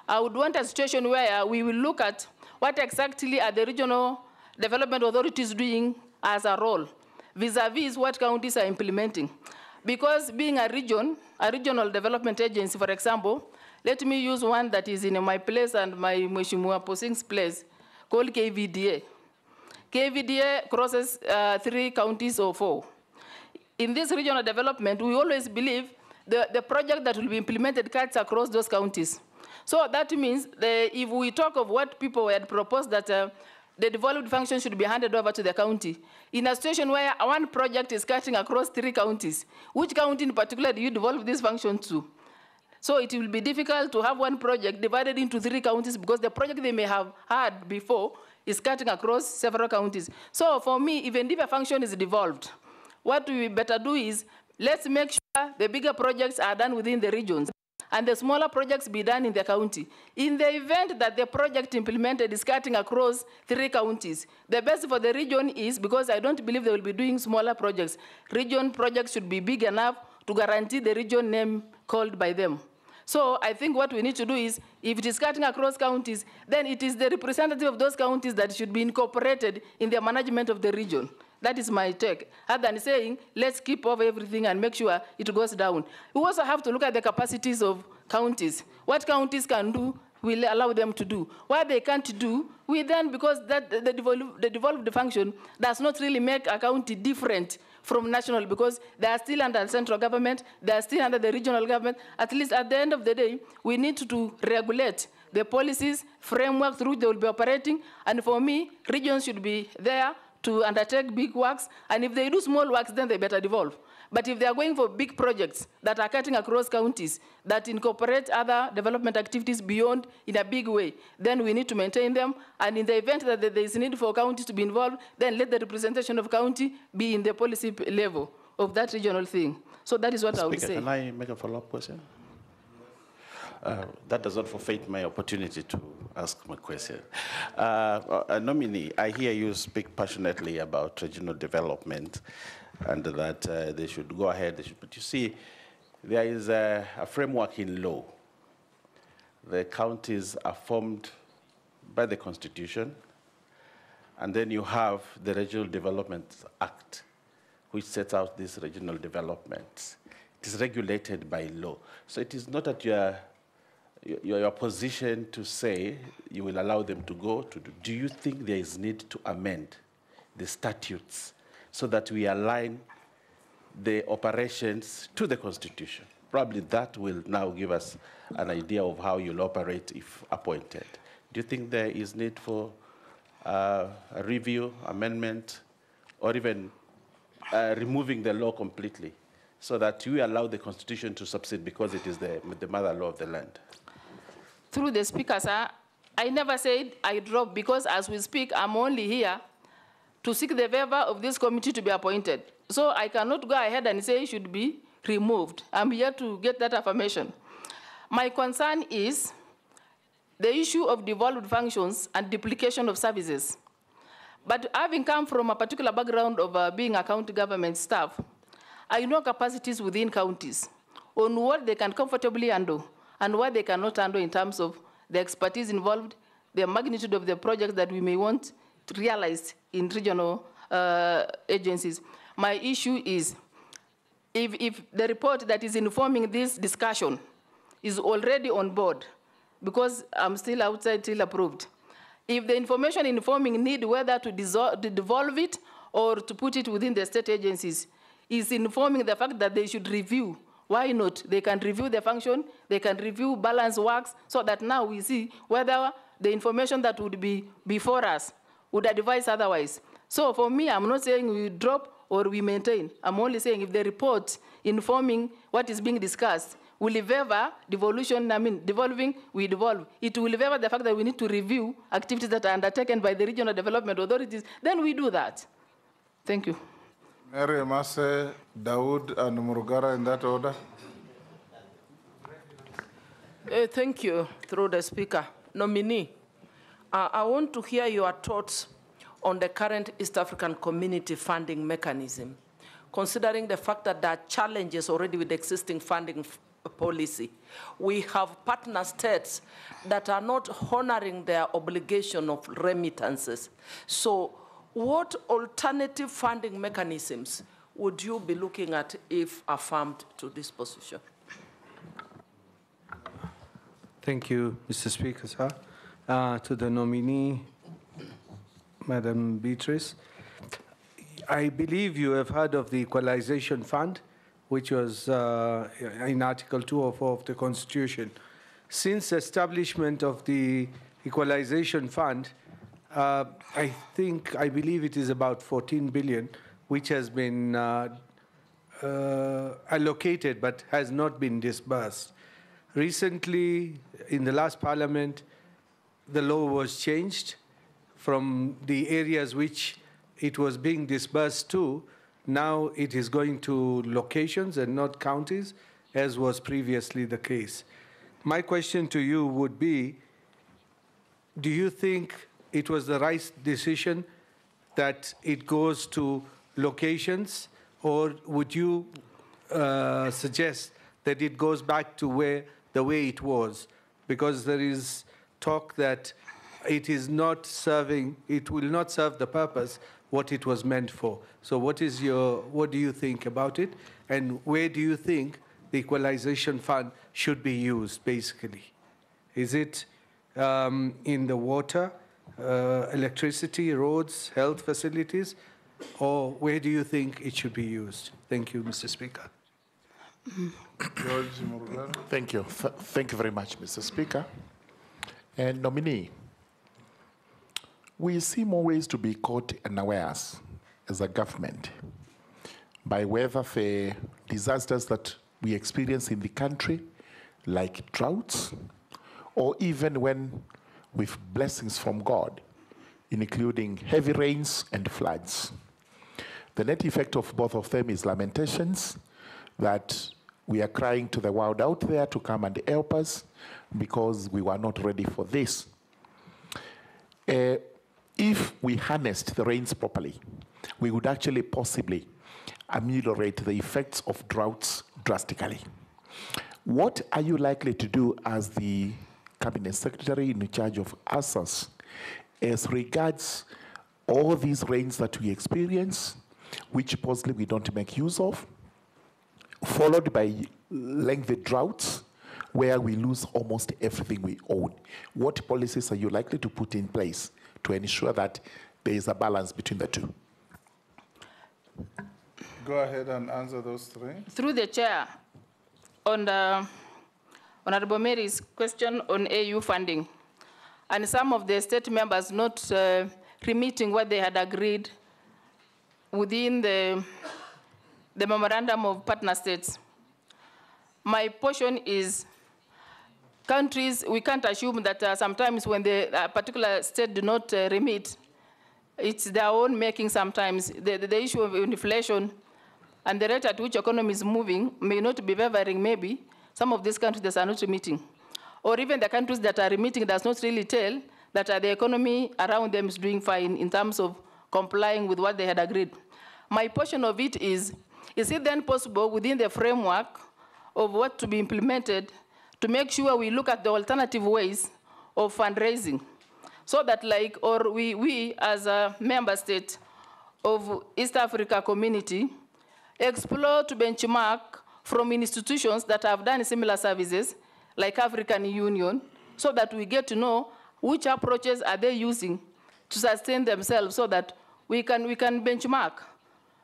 I would want a situation where we will look at what exactly are the regional development authorities doing as a role, vis-a-vis what counties are implementing. Because being a regional development agency, for example, let me use one that is in my place and my Mheshimiwa Posing's place, called KVDA. KVDA crosses 3 counties or 4. In this regional development, we always believe the project that will be implemented cuts across those counties. So that means if we talk of what people had proposed that the devolved function should be handed over to the county. In a situation where one project is cutting across 3 counties, which county in particular do you devolve this function to? So it will be difficult to have one project divided into 3 counties because the project they may have had before is cutting across several counties. So for me, even if a function is devolved, what we better do is let's make sure the bigger projects are done within the regions and the smaller projects be done in the county. In the event that the project implemented is cutting across 3 counties, the best for the region is, because I don't believe they will be doing smaller projects, region projects should be big enough to guarantee the region name called by them. So I think what we need to do is, if it is cutting across counties, then it is the representative of those counties that should be incorporated in the management of the region. That is my take. Other than saying, let's keep off everything and make sure it goes down. We also have to look at the capacities of counties. What counties can do, we'll allow them to do. What they can't do, we then, because that, the devolved function does not really make a county different from national, because they are still under the central government, they are still under the regional government. At least at the end of the day, we need to regulate the policies, framework through which they will be operating. And for me, regions should be there to undertake big works, and if they do small works, then they better devolve. But if they are going for big projects that are cutting across counties, that incorporate other development activities beyond in a big way, then we need to maintain them, and in the event that there is need for counties to be involved, then let the representation of county be in the policy level of that regional thing. So that is what I would say. Can I make a follow-up question? That does not forfeit my opportunity to ask my question. Nominee, I hear you speak passionately about regional development and that they should go ahead. But you see, there is a framework in law. The counties are formed by the Constitution, and then you have the Regional Development Act, which sets out these regional developments. It is regulated by law. So it is not at your position to say you will allow them to go to do. Do you think there is need to amend the statutes so that we align the operations to the Constitution? Probably that will now give us an idea of how you'll operate if appointed. Do you think there is need for a review, amendment, or even removing the law completely so that we allow the Constitution to succeed because it is the mother law of the land? Through the speaker, sir, I never said I drop, because as we speak, I'm only here to seek the favor of this committee to be appointed. So I cannot go ahead and say it should be removed. I'm here to get that affirmation. My concern is the issue of devolved functions and duplication of services. But having come from a particular background of being a county government staff, I know capacities within counties on what they can comfortably handle and what they cannot handle in terms of the expertise involved, the magnitude of the projects that we may want to realize in regional agencies. My issue is, if the report that is informing this discussion is already on board, because I'm still outside till approved, if the information informing need whether to devolve it or to put it within the state agencies is informing the fact that they should review, why not? They can review the function, they can review balance works, so that now we see whether the information that would be before us would advise otherwise. So for me, I'm not saying we drop or we maintain. I'm only saying if the report informing what is being discussed will favor devolving, we devolve. It will favor the fact that we need to review activities that are undertaken by the regional development authorities, then we do that. Thank you. Mary Mase, Dawood, and Murugara in that order. Thank you, through the speaker. Nominee, I want to hear your thoughts on the current East African Community funding mechanism, considering the fact that there are challenges already with the existing funding policy. We have partner states that are not honoring their obligation of remittances. So what alternative funding mechanisms would you be looking at if affirmed to this position? Thank you, Mr. Speaker, sir. To the nominee, Madam Beatrice, I believe you have heard of the Equalization Fund, which was in Article 204 of the Constitution. Since the establishment of the Equalization Fund, I believe it is about 14 billion, which has been allocated but has not been disbursed. Recently, in the last parliament, the law was changed from the areas which it was being disbursed to. Now it is going to locations and not counties, as was previously the case. My question to you would be, do you think it was the right decision that it goes to locations, or would you suggest that it goes back to the way it was? Because there is talk that it is not serving, it will not serve the purpose what it was meant for. So what do you think about it? And where do you think the equalization fund should be used, basically? Is it in the water, electricity, roads, health facilities, or where do you think it should be used? Thank you, Mr. Speaker. Thank you. Thank you very much, Mr. Speaker. And nominee, we see more ways to be caught unawares as a government by whether the disasters that we experience in the country, like droughts, or even when with blessings from God, including heavy rains and floods. The net effect of both of them is lamentations that we are crying to the world out there to come and help us because we were not ready for this. If we harnessed the rains properly, we would actually possibly ameliorate the effects of droughts drastically. What are you likely to do as the Cabinet Secretary in charge of ASAS as regards all these rains that we experience, which possibly we don't make use of, followed by lengthy droughts where we lose almost everything we own? What policies are you likely to put in place to ensure that there is a balance between the two? Go ahead and answer those three. Through the chair, on the Honorable Mary's question on AU funding, and some of the state members not remitting what they had agreed within the memorandum of partner states. My portion is countries, we can't assume that sometimes when the particular state do not remit, it's their own making sometimes. The issue of inflation and the rate at which economy is moving may not be favoring maybe some of these countries that are not remitting. Or even the countries that are remitting does not really tell that the economy around them is doing fine in terms of complying with what they had agreed. My portion of it is it then possible within the framework of what to be implemented to make sure we look at the alternative ways of fundraising so that we as a member state of East Africa community explore to benchmark from institutions that have done similar services like African Union so that we get to know which approaches are they using to sustain themselves so that we can benchmark.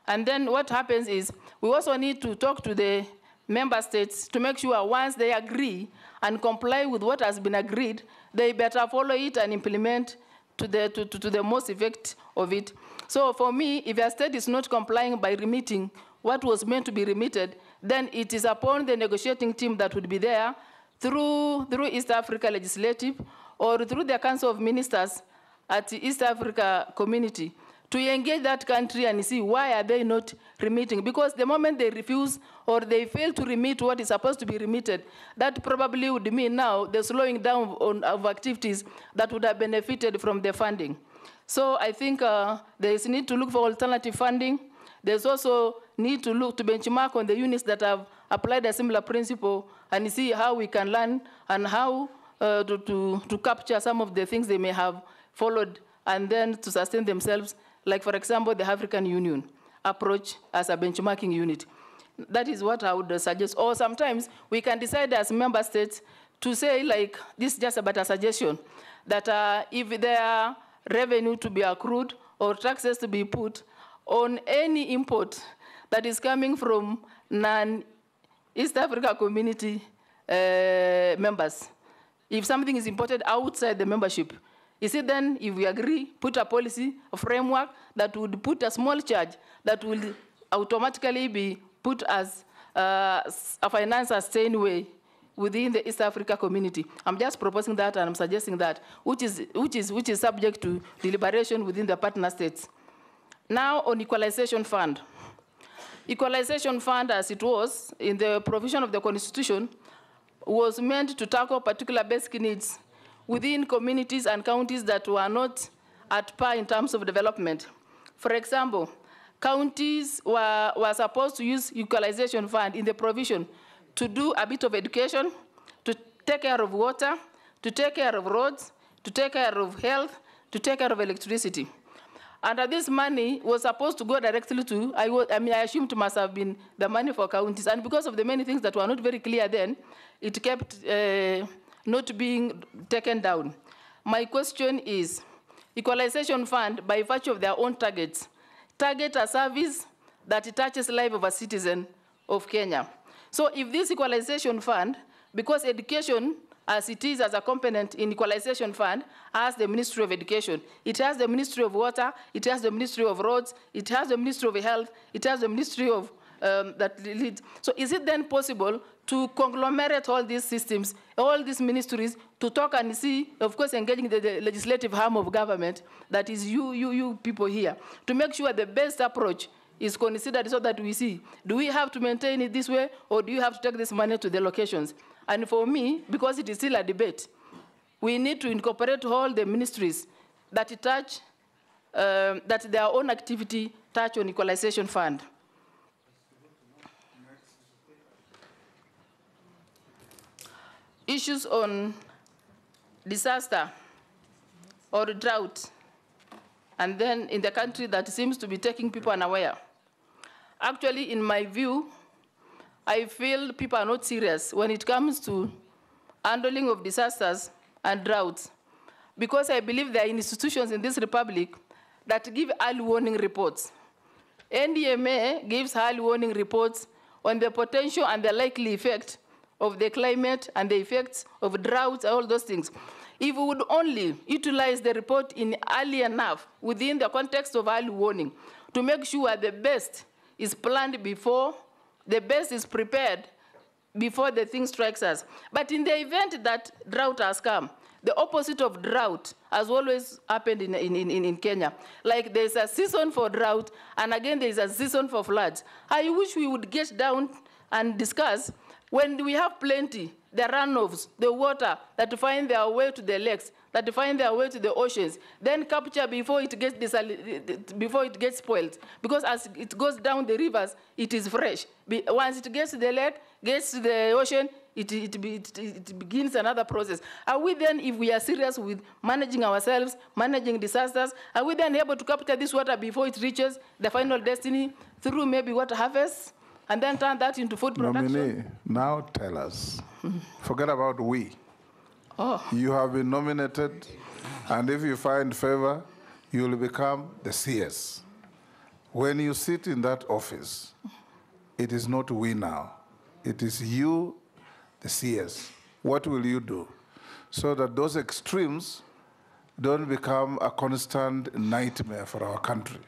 And then what happens is we also need to talk to the member states to make sure once they agree and comply with what has been agreed, they better follow it and implement to the most effect of it. So for me, if a state is not complying by remitting what was meant to be remitted, then it is upon the negotiating team that would be there through East Africa Legislative or through the Council of Ministers at the East Africa Community to engage that country and see why are they not remitting. Because the moment they refuse or they fail to remit what is supposed to be remitted, that probably would mean now the slowing down of activities that would have benefited from the funding. So I think there is need to look for alternative funding. There's also need to look to benchmark on the units that have applied a similar principle and see how we can learn and how to capture some of the things they may have followed and then to sustain themselves, like, for example, the African Union approach as a benchmarking unit. That is what I would suggest. Or sometimes we can decide as member states to say, like, this is just about a suggestion, that if there are revenue to be accrued or taxes to be put on any import that is coming from non-East Africa community members. If something is imported outside the membership, Is it then, if we agree, put a policy, a framework that would put a small charge that will automatically be put as a finance sustained way within the East Africa community? I'm just proposing that, and I'm suggesting that, which is subject to deliberation within the partner states. Now on equalization fund. Equalization fund, as it was in the provision of the Constitution, was meant to tackle particular basic needs within communities and counties that were not at par in terms of development. For example, counties were supposed to use equalization fund in the provision to do a bit of education, to take care of water, to take care of roads, to take care of health, to take care of electricity. And this money was supposed to go directly to, I assumed it must have been the money for counties. And because of the many things that were not very clear then, it kept not being taken down. My question is, equalization fund, by virtue of their own targets, target a service that touches the life of a citizen of Kenya. So if this equalization fund, because education, as it is as a component in equalization fund, has the Ministry of Education, it has the Ministry of Water, it has the Ministry of Roads, it has the Ministry of Health, it has the Ministry of that leads. So is it then possible to conglomerate all these systems, all these ministries, to talk and see, of course, engaging the legislative arm of government, that is you people here, to make sure the best approach is considered so that we see, do we have to maintain it this way, or do you have to take this money to the locations? And for me, because it is still a debate, we need to incorporate all the ministries that touch, that their own activity touch on equalization fund. Issues on disaster or drought, and then in the country that seems to be taking people unaware. Actually, in my view, I feel people are not serious when it comes to handling of disasters and droughts, because I believe there are institutions in this republic that give early warning reports. NDMA gives early warning reports on the potential and the likely effect of the climate and the effects of droughts, all those things. If we would only utilize the report in early enough within the context of early warning to make sure the best is planned before, the best is prepared before the thing strikes us. But in the event that drought has come, the opposite of drought has always happened in Kenya. Like there's a season for drought, and again there's a season for floods. I wish we would get down and discuss when we have plenty, the runoffs, the water that find their way to the lakes, that find their way to the oceans, then capture before it gets spoiled. Because as it goes down the rivers, it is fresh. Once it gets to the lake, gets to the ocean, it begins another process. Are we then, if we are serious with managing ourselves, managing disasters, are we then able to capture this water before it reaches the final destiny through maybe water harvest, and then turn that into food production? Nominee, now tell us. Forget about we. Oh. You have been nominated, and if you find favor, you will become the CS. When you sit in that office, it is not we now. It is you, the CS. What will you do so that those extremes don't become a constant nightmare for our country?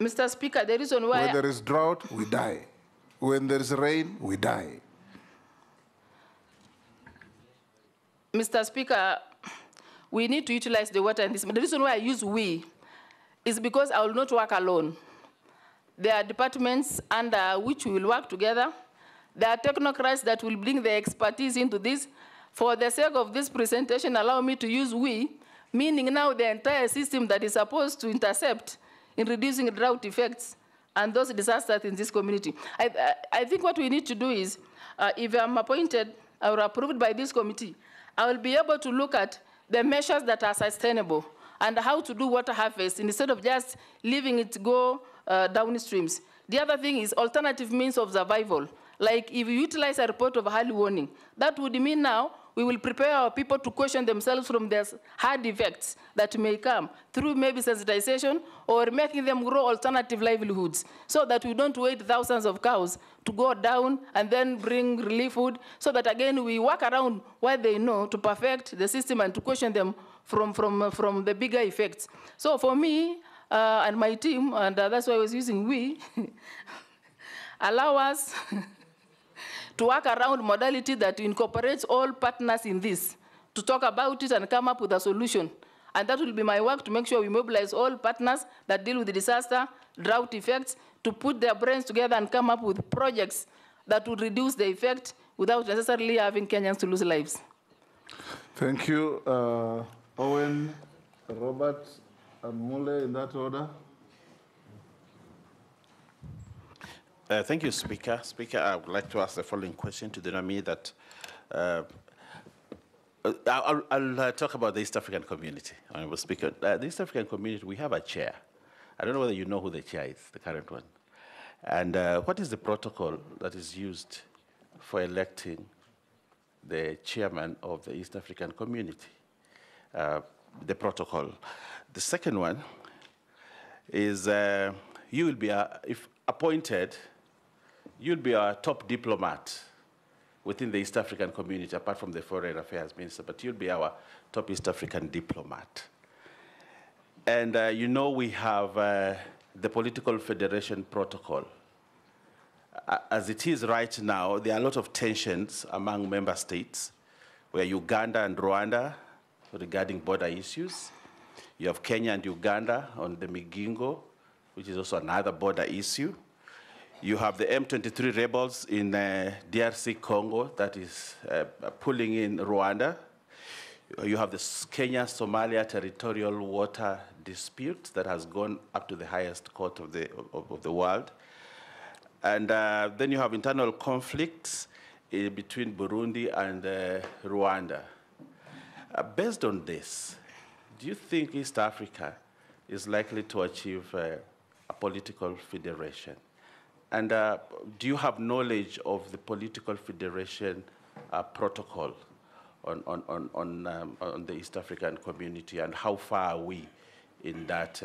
Mr. Speaker, the reason why... When there is drought, we die. When there is rain, we die. Mr. Speaker, we need to utilize the water in this. The reason why I use we is because I will not work alone. There are departments under which we will work together. There are technocrats that will bring their expertise into this. For the sake of this presentation, allow me to use we, meaning now the entire system that is supposed to intercept in reducing drought effects and those disasters in this community. I think what we need to do is, if I'm appointed or approved by this committee, I will be able to look at the measures that are sustainable and how to do water harvest instead of just leaving it go downstreams. The other thing is alternative means of survival. Like if you utilize a report of early warning, that would mean now we will prepare our people to question themselves from their hard effects that may come through maybe sensitization or making them grow alternative livelihoods so that we don't wait thousands of cows to go down and then bring relief food, so that again we work around what they know to perfect the system and to question them from the bigger effects. So for me and my team, and that's why I was using we, allow us to work around modality that incorporates all partners in this, to talk about it and come up with a solution. And that will be my work, to make sure we mobilize all partners that deal with the disaster, drought effects, to put their brains together and come up with projects that would reduce the effect without necessarily having Kenyans to lose lives. Thank you. Owen, Robert, and Mule, in that order. Thank you, Speaker. Speaker, I would like to ask the following question to the nominee that I'll talk about the East African community. Honorable Speaker, the East African community, we have a chair. I don't know whether you know who the chair is, the current one. And what is the protocol that is used for electing the chairman of the East African community? The protocol. The second one is you will be, if appointed, you'll be our top diplomat within the East African community, apart from the Foreign Affairs Minister, but you'll be our top East African diplomat. And you know we have the Political Federation Protocol. As it is right now, there are a lot of tensions among member states, where Uganda and Rwanda regarding border issues. You have Kenya and Uganda on the Migingo, which is also another border issue. You have the M23 rebels in DRC Congo that is pulling in Rwanda. You have the Kenya-Somalia territorial water dispute that has gone up to the highest court of the world. And then you have internal conflicts between Burundi and Rwanda. Based on this, do you think East Africa is likely to achieve a political federation? And do you have knowledge of the political federation protocol on the East African community, and how far are we in that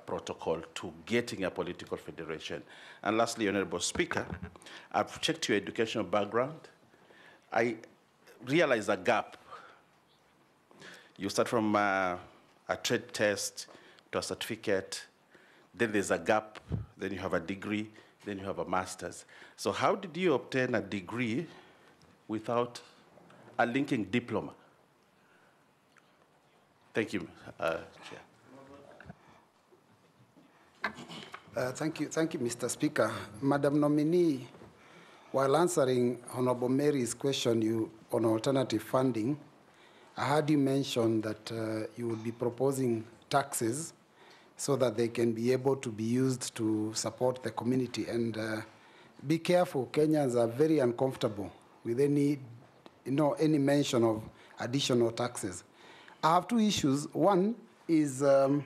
protocol to getting a political federation? And lastly, Honorable Speaker, I've checked your educational background. I realize a gap. You start from a trade test to a certificate, then there's a gap, then you have a degree, then you have a master's. So how did you obtain a degree without a linking diploma? Thank you, Chair. Thank you, Mr. Speaker. Madam Nominee, while answering Honorable Mary's question on alternative funding, I heard you mention that you would be proposing taxes so that they can be able to be used to support the community. And be careful, Kenyans are very uncomfortable with any mention of additional taxes. I have two issues. One is the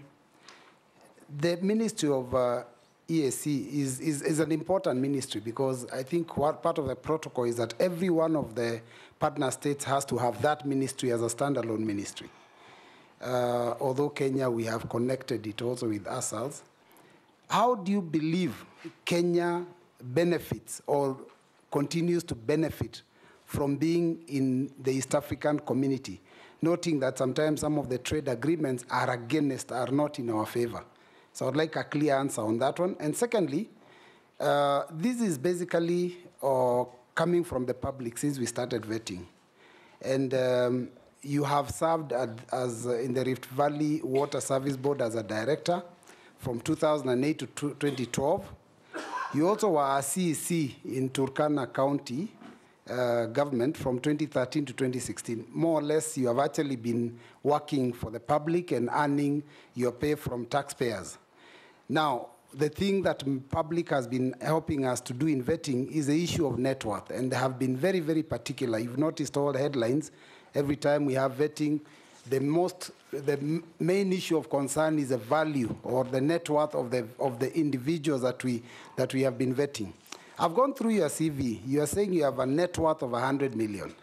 Ministry of EAC is an important ministry, because I think what part of the protocol is that every one of the partner states has to have that ministry as a standalone ministry. Although Kenya, we have connected it also with ourselves. How do you believe Kenya benefits or continues to benefit from being in the East African community, noting that sometimes some of the trade agreements are not in our favor? So I'd like a clear answer on that one. And secondly, this is basically coming from the public since we started vetting. And you have served as in the Rift Valley Water Service Board as a director from 2008 to 2012. You also were a CEC in Turkana County government from 2013 to 2016. More or less, you have actually been working for the public and earning your pay from taxpayers. Now, the thing that public has been helping us to do in vetting is the issue of net worth, and they have been very, very particular. You've noticed all the headlines. Every time we have vetting, the main issue of concern is the value or the net worth of the individuals that we have been vetting. I've gone through your CV. You are saying you have a net worth of 100 million.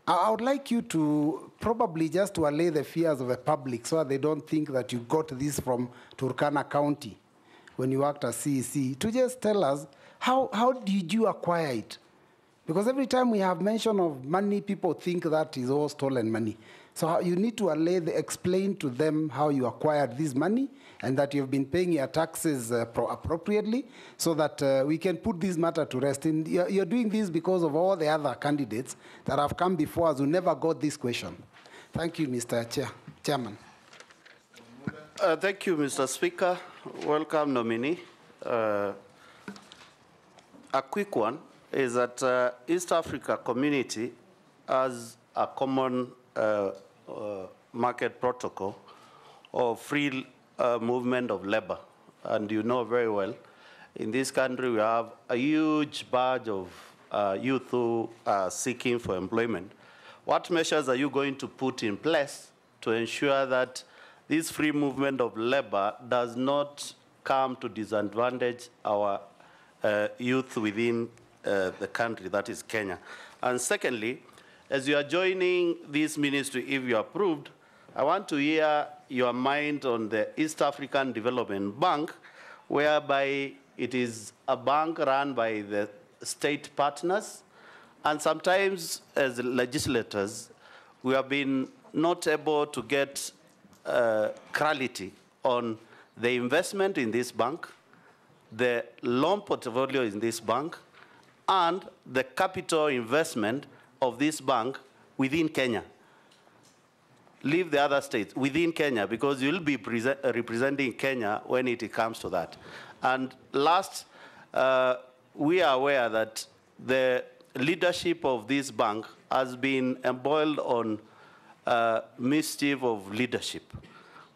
I would like you to probably just to allay the fears of the public so that they don't think that you got this from Turkana County when you worked as CEC, to just tell us how did you acquire it? Because every time we have mention of money, people think that is all stolen money. So you need to explain to them how you acquired this money and that you've been paying your taxes appropriately so that we can put this matter to rest. And you're doing this because of all the other candidates that have come before us who never got this question. Thank you, Mr. Chairman. Thank you, Mr. Speaker. Welcome, nominee. A quick one is that East Africa community has a common market protocol of free movement of labor. And you know very well, in this country we have a huge batch of youth who are seeking for employment. What measures are you going to put in place to ensure that this free movement of labor does not come to disadvantage our youth within the country, that is Kenya? And secondly, as you are joining this ministry, if you are approved, I want to hear your mind on the East African Development Bank, whereby it is a bank run by the state partners. And sometimes, as legislators, we have been not able to get clarity on the investment in this bank, the loan portfolio in this bank, and the capital investment of this bank within Kenya. Leave the other states within Kenya, because you'll be representing Kenya when it comes to that. And last, we are aware that the leadership of this bank has been embroiled on mischief of leadership.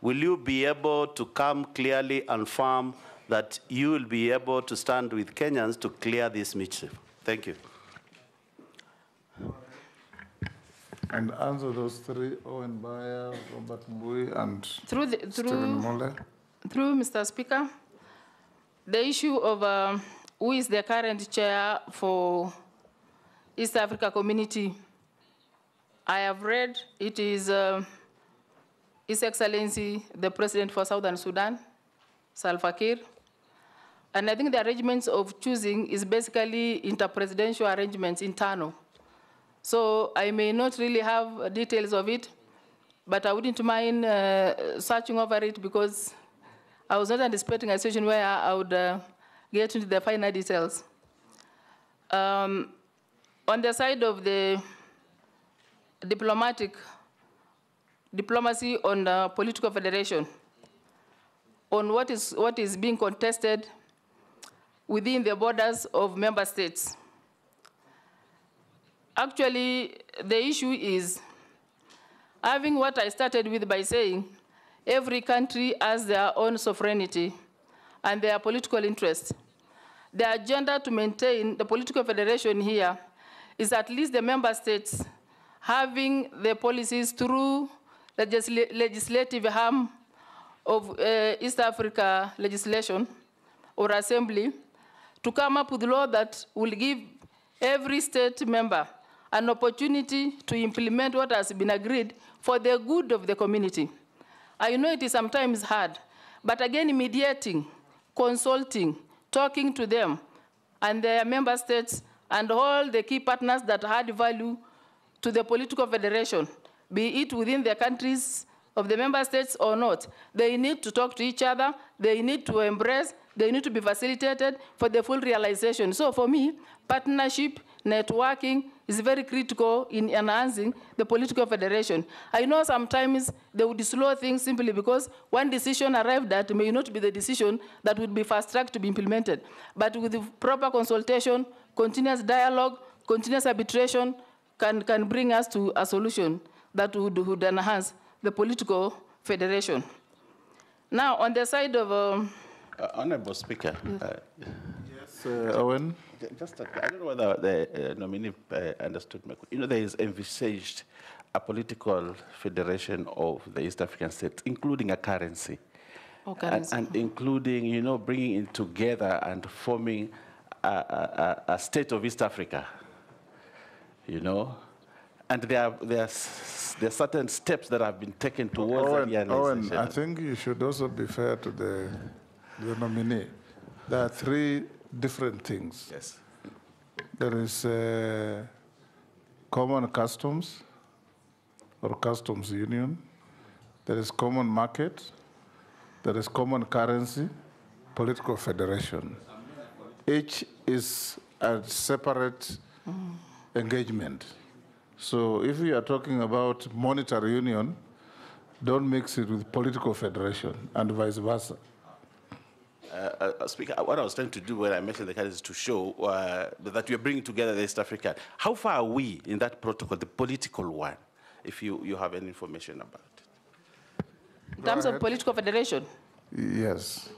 Will you be able to come clearly and firm that you will be able to stand with Kenyans to clear this mischief? Thank you. And answer those three: Owen Bayer, Robert Mbui, and Stephen Mole. Through Mr. Speaker, the issue of who is the current chair for East Africa Community, I have read it is His Excellency, the President for Southern Sudan, Salva Kiir. And I think the arrangements of choosing is basically interpresidential arrangements, internal. So I may not really have details of it, but I wouldn't mind searching over it, because I was not anticipating a situation where I would get into the finer details. On the side of the diplomacy on political federation, on what is being contested within the borders of member states. Actually, the issue is having what I started with by saying, every country has their own sovereignty and their political interests. The agenda to maintain the political federation here is at least the member states having the policies through the legislative arm of East Africa legislation or assembly to come up with law that will give every state member an opportunity to implement what has been agreed for the good of the community. I know it is sometimes hard, but again, mediating, consulting, talking to them and their member states and all the key partners that add value to the political federation, be it within the countries of the member states or not, they need to talk to each other, they need to embrace, they need to be facilitated for the full realization. So for me, partnership, networking is very critical in enhancing the political federation. I know sometimes they would slow things simply because one decision arrived at may not be the decision that would be fast-tracked to be implemented. But with the proper consultation, continuous dialogue, continuous arbitration can bring us to a solution that would enhance the political federation. Now, on the side of... Honorable Speaker. Yes, Owen. Just, I don't know whether the nominee understood my question. You know, there is envisaged a political federation of the East African states, including a currency. Oh, currency. And including, you know, bringing it together and forming a state of East Africa, you know. And there are certain steps that have been taken towards that realization. I think you should also be fair to the nominee. There are three different things. Yes. There is common customs or customs union. There is common market. There is common currency, political federation. Each is a separate engagement. So if we are talking about monetary union, don't mix it with political federation and vice versa. Speaker, what I was trying to do when I mentioned the card is to show that we are bringing together the East African. How far are we in that protocol, the political one, if you have any information about it? In terms of political federation? Yes.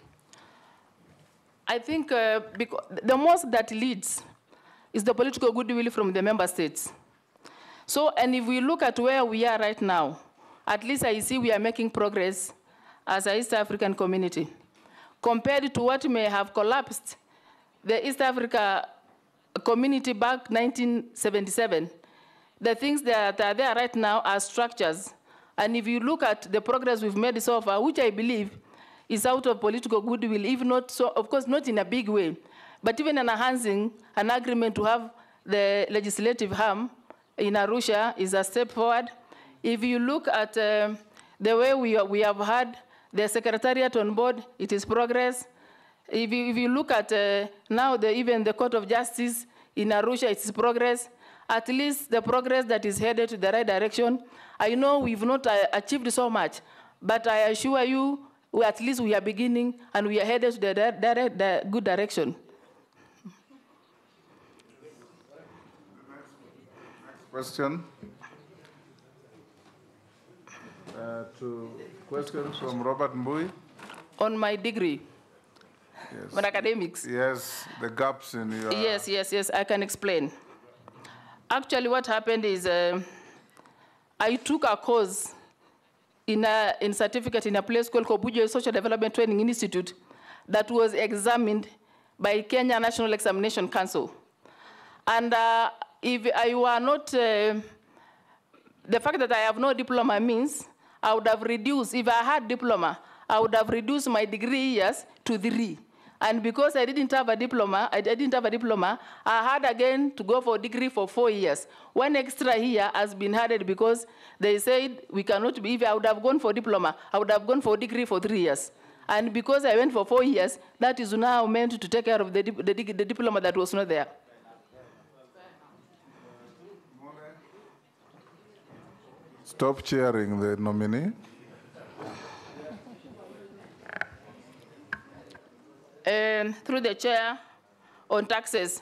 I think because the most that leads is the political goodwill from the member states. So, and if we look at where we are right now, at least I see we are making progress as an East African community. Compared to what may have collapsed the East Africa community back 1977, the things that are there right now are structures. And if you look at the progress we've made so far, which I believe is out of political goodwill, if not so, of course, not in a big way, but even enhancing an agreement to have the legislative arm in Arusha is a step forward. If you look at the way we have had the secretariat on board, it is progress. If you look at now even the Court of Justice in Arusha, it is progress. At least the progress that is headed to the right direction. I know we've not achieved so much, but I assure you, at least we are beginning and we are headed to the good direction. Question? To questions from Robert Mbui. On my degree, yes. On academics. Yes, the gaps in your... Yes, I can explain. Actually, what happened is I took a course in certificate in a place called Kobujo Social Development Training Institute that was examined by Kenya National Examination Council. And if I were not, the fact that I have no diploma means I would have reduced, if I had diploma, I would have reduced my degree years to 3. And because I didn't have a diploma, I had again to go for a degree for 4 years. 1 extra year has been added because they said we cannot be, if I would have gone for diploma, I would have gone for a degree for 3 years. And because I went for 4 years, that is now meant to take care of the diploma that was not there. Stop cheering the nominee. Through the chair on taxes.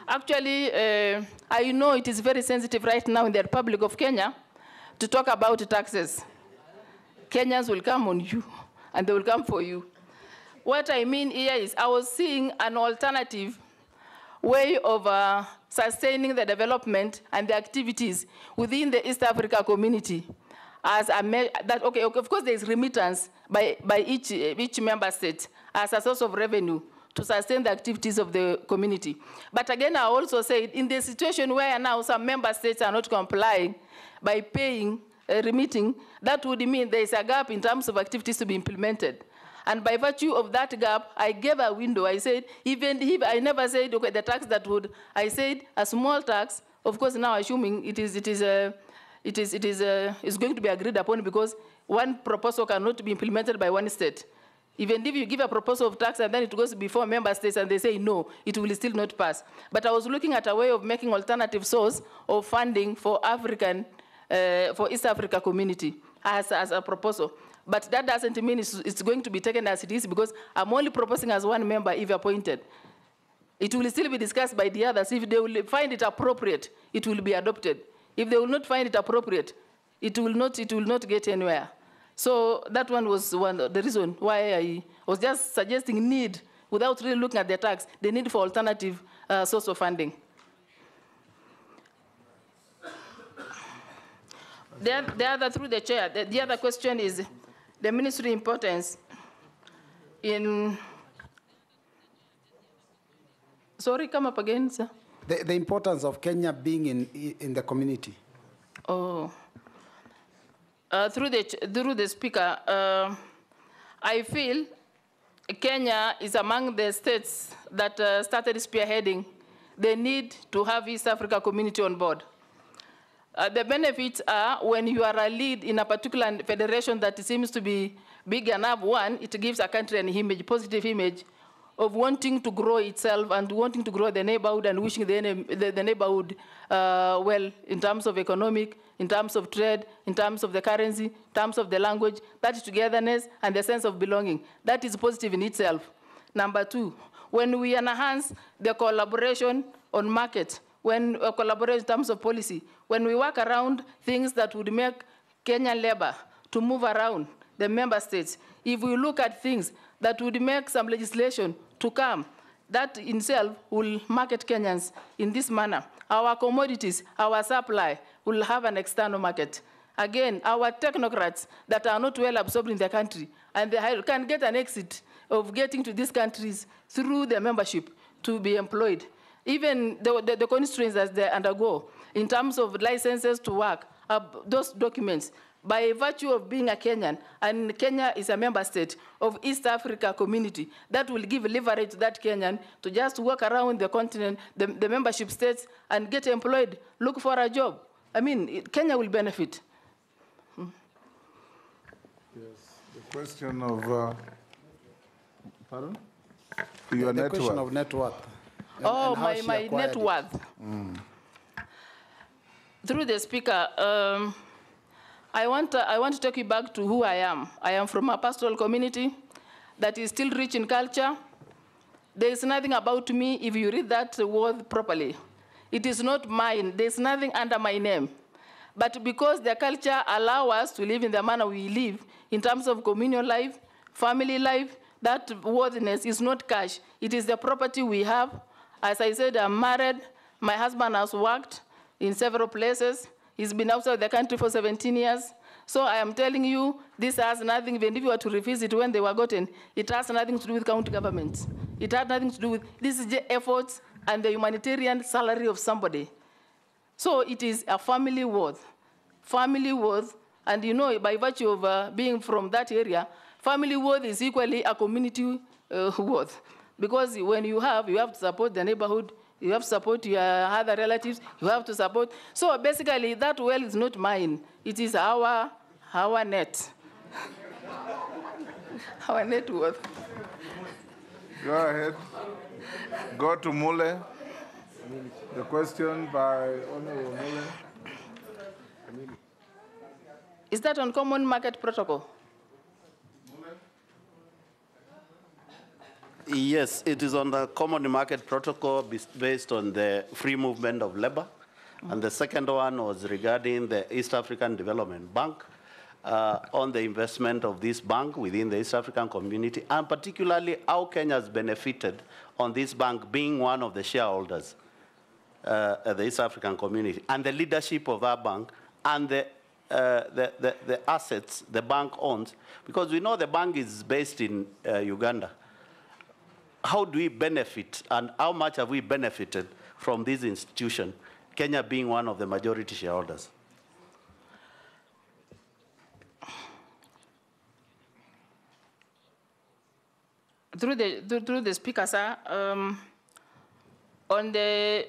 Actually, I know it is very sensitive right now in the Republic of Kenya to talk about taxes. Kenyans will come on you, and they will come for you. What I mean here is I was seeing an alternative way of sustaining the development and the activities within the East Africa community. As okay, of course, there is remittance by each member state as a source of revenue to sustain the activities of the community. But again, I also said, in the situation where now some member states are not complying by paying, remitting, that would mean there is a gap in terms of activities to be implemented. And by virtue of that gap, I gave a window. I said, even if I never said, okay, the tax that would, I said a small tax, of course now assuming it is going to be agreed upon because one proposal cannot be implemented by one state. Even if you give a proposal of tax and then it goes before member states and they say no, it will still not pass. But I was looking at a way of making alternative source of funding for for East Africa community as a proposal. But that doesn't mean it's going to be taken as it is because I'm only proposing as one member if appointed. It will still be discussed by the others. If they will find it appropriate, it will be adopted. If they will not find it appropriate, it will not get anywhere. So that one was the reason why I was just suggesting need, without really looking at the tax, the need for alternative source of funding. The other, through the chair, the other question is the ministry importance in, sorry, come up again, sir. The importance of Kenya being in the community. Oh. Through the speaker, I feel Kenya is among the states that started spearheading the need to have East Africa community on board. The benefits are when you are a lead in a particular federation that seems to be big enough, one, it gives a country an image, positive image of wanting to grow itself and wanting to grow the neighborhood and wishing the neighborhood well in terms of economic, in terms of trade, in terms of the currency, in terms of the language, that is togetherness and the sense of belonging. That is positive in itself. Number two, when we enhance the collaboration on market, when we collaborate in terms of policy, when we work around things that would make Kenyan labor to move around the member states, if we look at things that would make some legislation to come, that in itself will market Kenyans in this manner. Our commodities, our supply will have an external market. Again, our technocrats that are not well absorbed in the country, and they can get an exit of getting to these countries through the membership to be employed. Even the constraints that they undergo in terms of licenses to work, those documents, by virtue of being a Kenyan, and Kenya is a member state of East Africa community, that will give leverage to that Kenyan to just walk around the continent, the membership states, and get employed, look for a job. I mean, Kenya will benefit. Yes, the question of, pardon? Your the net question worth. of net worth. Oh, my net worth. Through the speaker, I want to take you back to who I am. I am from a pastoral community that is still rich in culture. There is nothing about me, if you read that word properly. It is not mine. There is nothing under my name. But because the culture allows us to live in the manner we live, in terms of communal life, family life, that worthiness is not cash. It is the property we have. As I said, I'm married. My husband has worked in several places. He's been outside the country for 17 years. So I am telling you, this has nothing, even if you were to revisit when they were gotten, it has nothing to do with county governments. It has nothing to do with, this is the efforts and the humanitarian salary of somebody. So it is a family worth. Family worth, and you know, by virtue of being from that area, family worth is equally a community worth. Because when you have to support the neighborhood, you have to support your other relatives, you have to support. So basically, that well is not mine. It is our net. Our net worth. Go ahead. Go to Mule. The question by Honorable Mule. Is that on common market protocol? Yes, it is on the common market protocol based on the free movement of labor. And the second one was regarding the East African Development Bank, on the investment of this bank within the East African community, and particularly how Kenya has benefited on this bank being one of the shareholders of the East African community, and the leadership of our bank, and the assets the bank owns. Because we know the bank is based in Uganda. How do we benefit, and how much have we benefited from this institution, Kenya being one of the majority shareholders? Through the speaker, sir, on the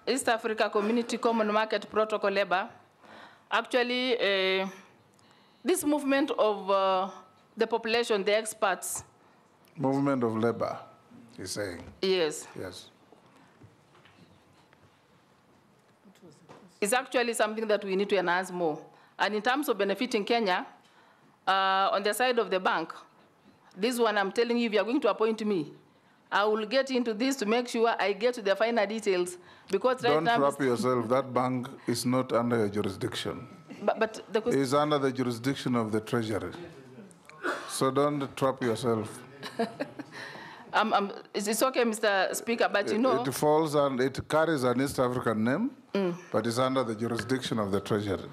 East Africa Community Common Market Protocol labor, actually, this movement of the population, the experts. Movement of labor, he's saying. Yes. Yes. It's actually something that we need to enhance more. And in terms of benefiting Kenya, on the side of the bank, this one I'm telling you, if you're going to appoint me, I will get into this to make sure I get to the finer details. Because right now— Don't trap yourself. That bank is not under your jurisdiction. But the question— It's under the jurisdiction of the Treasury. So don't trap yourself. It's okay, Mr. Speaker, but you know— It falls and it carries an East African name, but it's under the jurisdiction of the Treasury.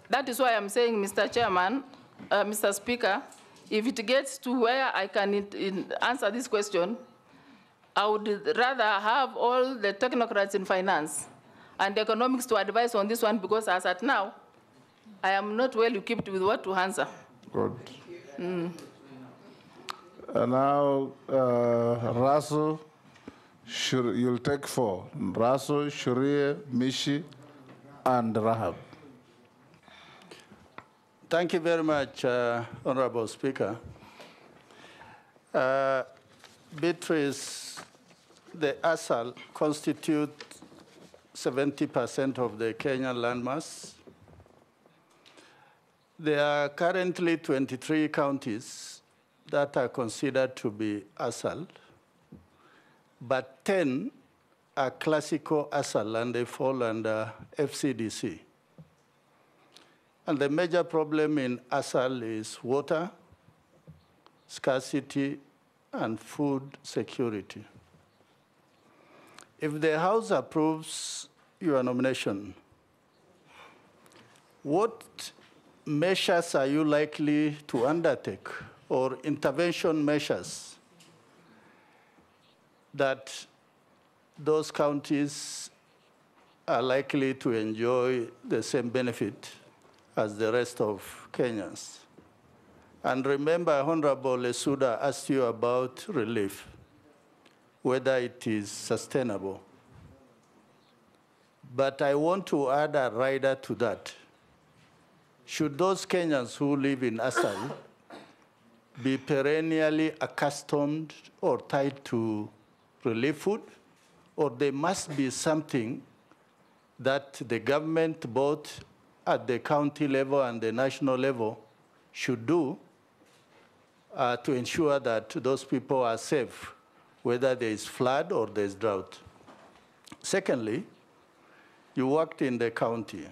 That is why I'm saying, Mr. Chairman, Mr. Speaker, if it gets to where I can answer this question, I would rather have all the technocrats in finance and economics to advise on this one, because as at now, I am not well equipped with what to answer. Good. Mm. And now, Raso, you'll take 4. Raso, Shurie, Mishi, and Rahab. Thank you very much, Honorable Speaker. Beatrice, the ASAL constitute 70% of the Kenyan landmass. There are currently 23 counties that are considered to be ASAL, but 10 are classical ASAL, and they fall under FCDC. And the major problem in ASAL is water, scarcity, and food security. If the House approves your nomination, what measures are you likely to undertake, or intervention measures, that those counties are likely to enjoy the same benefit as the rest of Kenyans? And remember, Honorable Lesuda asked you about relief, whether it is sustainable. But I want to add a rider to that. Should those Kenyans who live in ASAL be perennially accustomed or tied to relief food, or there must be something that the government, both at the county level and the national level, should do to ensure that those people are safe, whether there is flood or there is drought? Secondly, you worked in the county.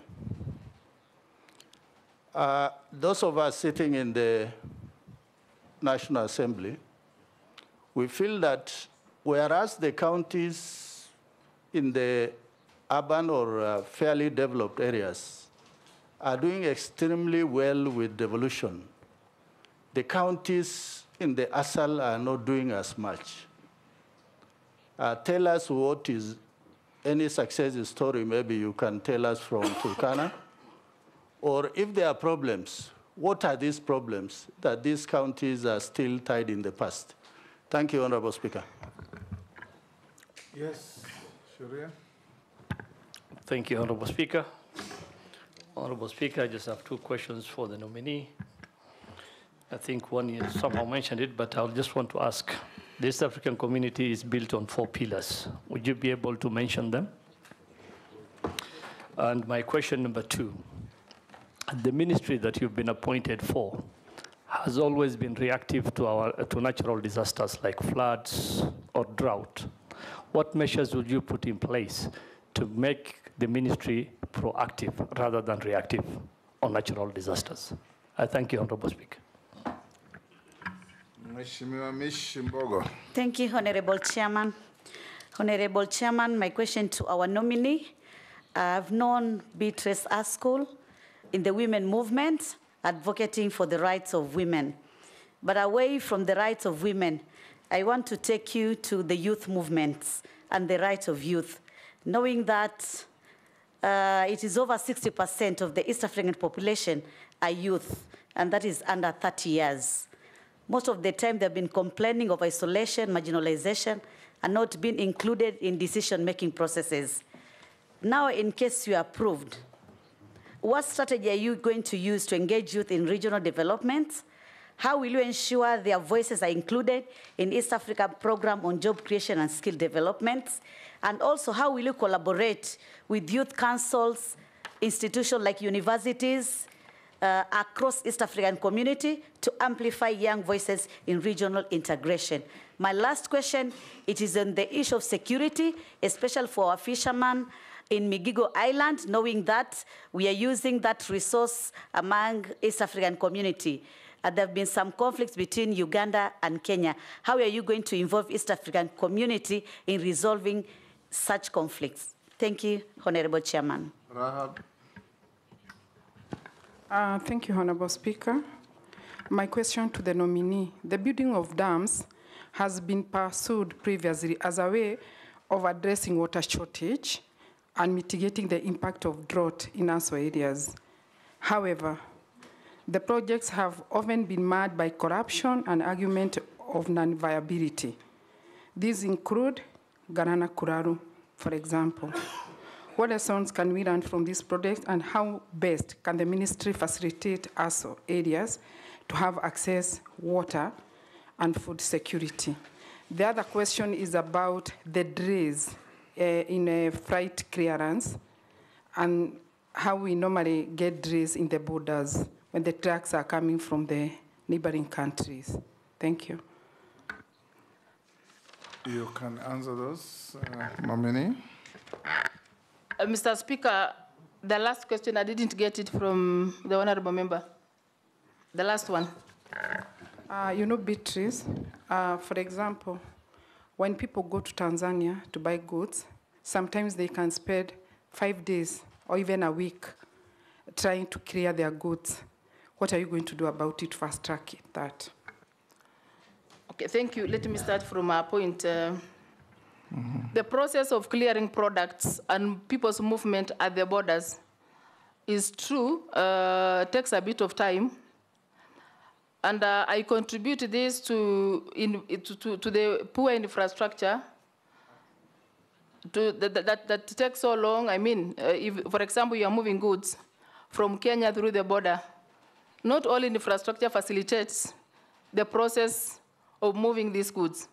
Those of us sitting in the National Assembly, we feel that whereas the counties in the urban or fairly developed areas are doing extremely well with devolution, the counties in the ASAL are not doing as much. Tell us what is any success story maybe you can tell us from Turkana, or if there are problems, what are these problems that these counties are still tied in the past? Thank you, Honorable Speaker. Yes, Shuria. Thank you, Honorable Speaker. Honorable Speaker, I just have 2 questions for the nominee. I think one you somehow mentioned it, but I just want to ask. The East African community is built on 4 pillars. Would you be able to mention them? And my question number 2, the ministry that you've been appointed for has always been reactive to natural disasters like floods or drought. What measures would you put in place to make the ministry proactive rather than reactive on natural disasters? I thank you, Honorable Speaker. Thank you, Honorable Chairman. Honorable Chairman, my question to our nominee. I've known Beatrice Askul in the women movement, advocating for the rights of women. But away from the rights of women, I want to take you to the youth movements and the rights of youth, knowing that it is over 60% of the East African population are youth, and that is under 30 years. Most of the time, they've been complaining of isolation, marginalization, and not being included in decision-making processes. Now, in case you are approved, what strategy are you going to use to engage youth in regional development? How will you ensure their voices are included in East Africa program on job creation and skill development? And also, how will you collaborate with youth councils, institutions like universities, across East African community to amplify young voices in regional integration? My last question, it is on the issue of security, especially for our fishermen in Migigo Island, knowing that we are using that resource among East African community. There have been some conflicts between Uganda and Kenya. How are you going to involve East African community in resolving such conflicts? Thank you, Honorable Chairman. Rahab. Thank you, Honorable Speaker. My question to the nominee. The building of dams has been pursued previously as a way of addressing water shortage and mitigating the impact of drought in ASO areas. However, the projects have often been marred by corruption and argument of non-viability. These include Garana Kuraru, for example. What lessons can we learn from this project, and how best can the ministry facilitate ASO areas to have access, water, and food security? The other question is about the delays in freight clearance and how we normally get delays in the borders when the trucks are coming from the neighboring countries. Thank you. You can answer those, nominee. Mr. Speaker, the last question, I didn't get it from the honorable member. The last one. You know, Beatrice, for example, when people go to Tanzania to buy goods, sometimes they can spend 5 days or even a week trying to clear their goods. What are you going to do about it, fast track that? Okay, thank you. Let me start from our point. The process of clearing products and people's movement at the borders is true, takes a bit of time. And I contribute this to the poor infrastructure that takes so long. I mean, if, for example, you are moving goods from Kenya through the border, not all infrastructure facilitates the process of moving these goods.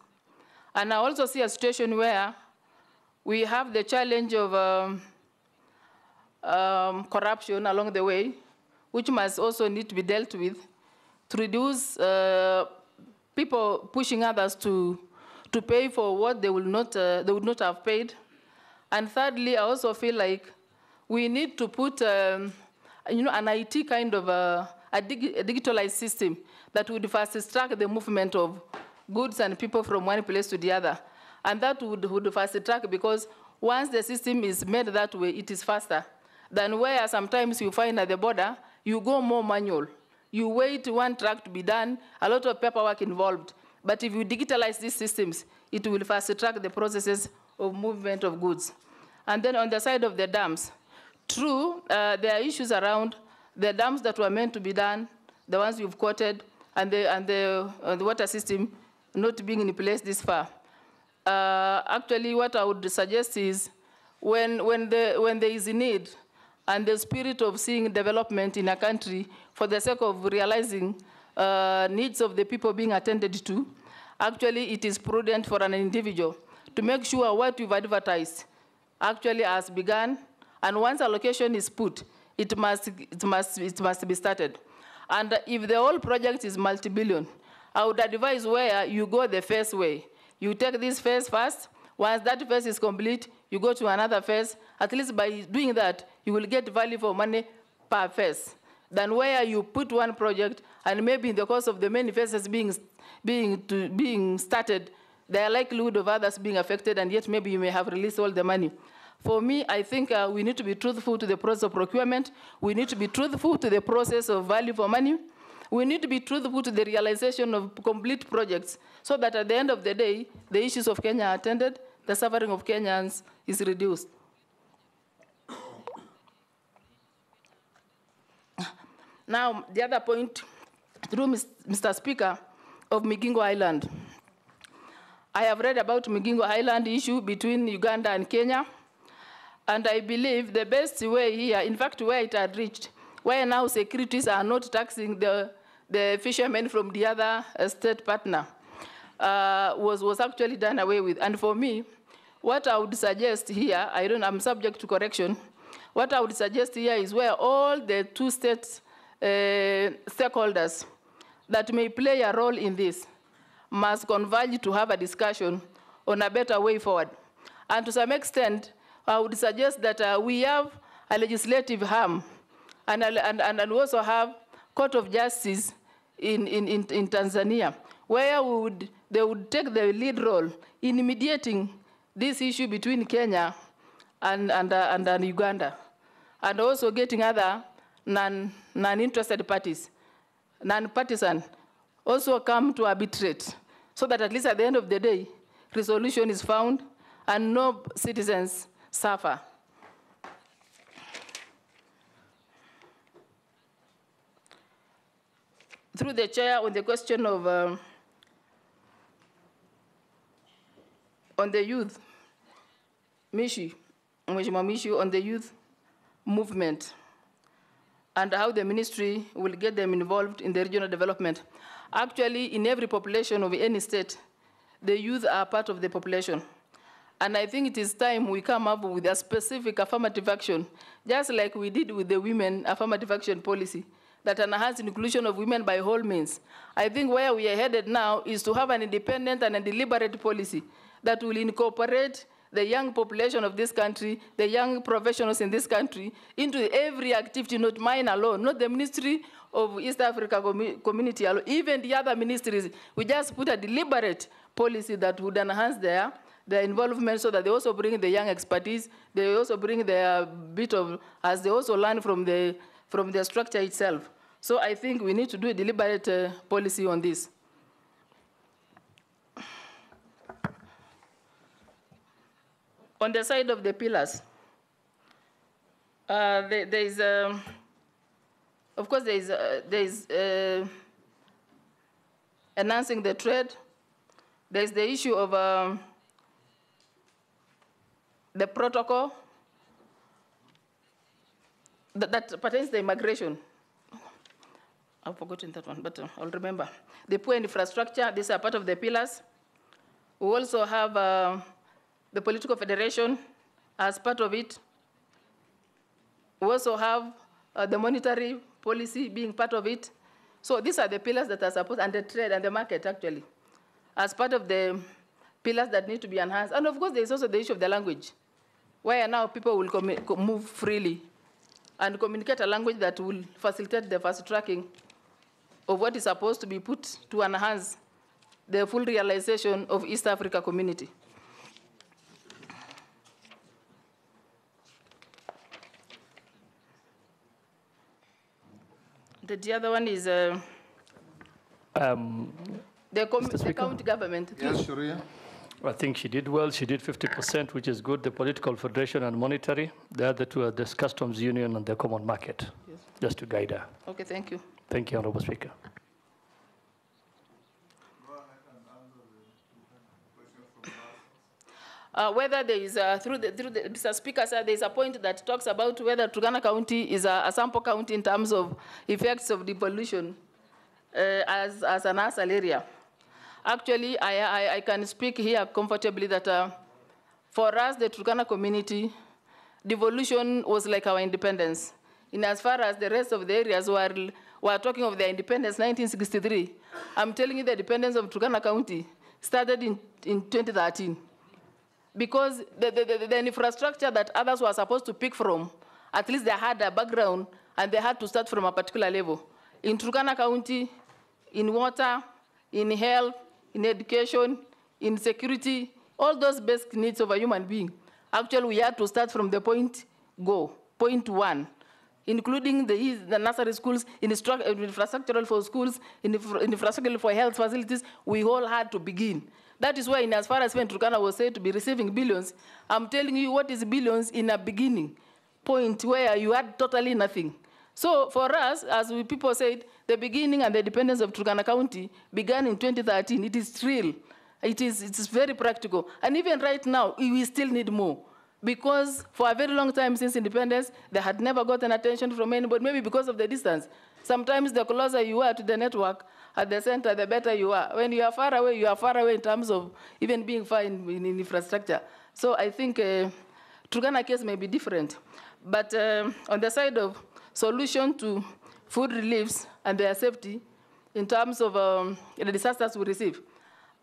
And I also see a situation where we have the challenge of corruption along the way, which must also need to be dealt with to reduce people pushing others to pay for what they would not have paid. And thirdly, I also feel like we need to put an IT kind of a digitalized system that would fast track the movement of goods and people from one place to the other. And that would fast track, because once the system is made that way, it is faster than where sometimes you find at the border, you go more manual. You wait one track to be done, a lot of paperwork involved. But if you digitalize these systems, it will fast track the processes of movement of goods. And then on the side of the dams, true, there are issues around the dams that were meant to be done, the ones you've quoted, and the water system not being in place this far. Actually, what I would suggest is when there is a need and the spirit of seeing development in a country for the sake of realizing needs of the people being attended to, actually it is prudent for an individual to make sure what you've advertised actually has begun, and once allocation is put, it must be started. And if the whole project is multi-billion, I would advise where you go the first way. You take this phase first. Once that phase is complete, you go to another phase. At least by doing that, you will get value for money per phase. Than where you put one project, and maybe in the course of the many phases being started, there are likelihood of others being affected, and yet maybe you may have released all the money. For me, I think we need to be truthful to the process of procurement. We need to be truthful to the process of value for money. We need to be truthful to the realization of complete projects, so that at the end of the day, the issues of Kenya are attended, the suffering of Kenyans is reduced. Now, the other point, through Mr. Speaker, of Migingo Island. I have read about Migingo Island issue between Uganda and Kenya, and I believe the best way here, in fact, where it had reached, where now securities are not taxing the fishermen from the other state partner, was actually done away with. And for me, what I would suggest here, I'm subject to correction, what I would suggest here is where all the two states stakeholders that may play a role in this must converge to have a discussion on a better way forward. And to some extent, I would suggest that we have a legislative arm and we also have Court of Justice in Tanzania, where they would take the lead role in mediating this issue between Kenya and Uganda, and also getting other non-interested parties, non-partisan, also come to arbitrate, so that at least at the end of the day, resolution is found and no citizens suffer. through the chair, on the question of on the youth, Mheshimiwa Mishi, on the youth movement and how the ministry will get them involved in the regional development. Actually, in every population of any state, the youth are part of the population. And I think it is time we come up with a specific affirmative action, just like we did with the women affirmative action policy, that enhances inclusion of women by all means. I think where we are headed now is to have an independent and a deliberate policy that will incorporate the young population of this country, the young professionals in this country, into every activity, not mine alone, not the Ministry of East Africa Community alone, even the other ministries. We just put a deliberate policy that would enhance their involvement so that they also bring the young expertise, they also bring their bit of, as they also learn from the structure itself. So I think we need to do a deliberate policy on this. On the side of the pillars, there is, of course, there is enhancing the trade. There is the issue of the protocol that pertains to immigration. I've forgotten that one, but I'll remember. The poor infrastructure, these are part of the pillars. We also have the political federation as part of it. We also have the monetary policy being part of it. So these are the pillars that are supposed, and the trade and the market actually, as part of the pillars that need to be enhanced. And of course, there's also the issue of the language, where now people will move freely and communicate a language that will facilitate the fast tracking of what is supposed to be put to enhance the full realization of East Africa community. The other one is the county government. Yes, Sharia. I think she did well. She did 50%, which is good. The political federation and monetary. The other two are the customs union and the common market, yes, just to guide her. Okay, thank you. Thank you, Honorable Speaker. Whether there is, through the Mr. Speaker said, there is a point that talks about whether Turkana County is a sample county in terms of effects of devolution as an ASAL area. Actually, I can speak here comfortably that for us, the Turkana community, devolution was like our independence. In as far as the rest of the areas were talking of their independence, 1963, I'm telling you the independence of Turkana County started in 2013. Because the infrastructure that others were supposed to pick from, at least they had a background and they had to start from a particular level. In Turkana County, in water, in health, in education, in security, all those basic needs of a human being. Actually, we had to start from the point one, including the nursery schools, infrastructural for schools, infrastructural for health facilities. We all had to begin. That is why, in as far as when Turkana was said to be receiving billions, I'm telling you what is billions in a beginning point where you had totally nothing. So for us, as people said, the beginning and the independence of Turkana County began in 2013. It is real. It's very practical. And even right now, we still need more. Because for a very long time since independence, they had never gotten attention from anybody, maybe because of the distance. Sometimes the closer you are to the network, at the center, the better you are. When you are far away in terms of even being far in infrastructure. So I think Turkana case may be different. But on the side of solution to food reliefs and their safety, in terms of the disasters we receive,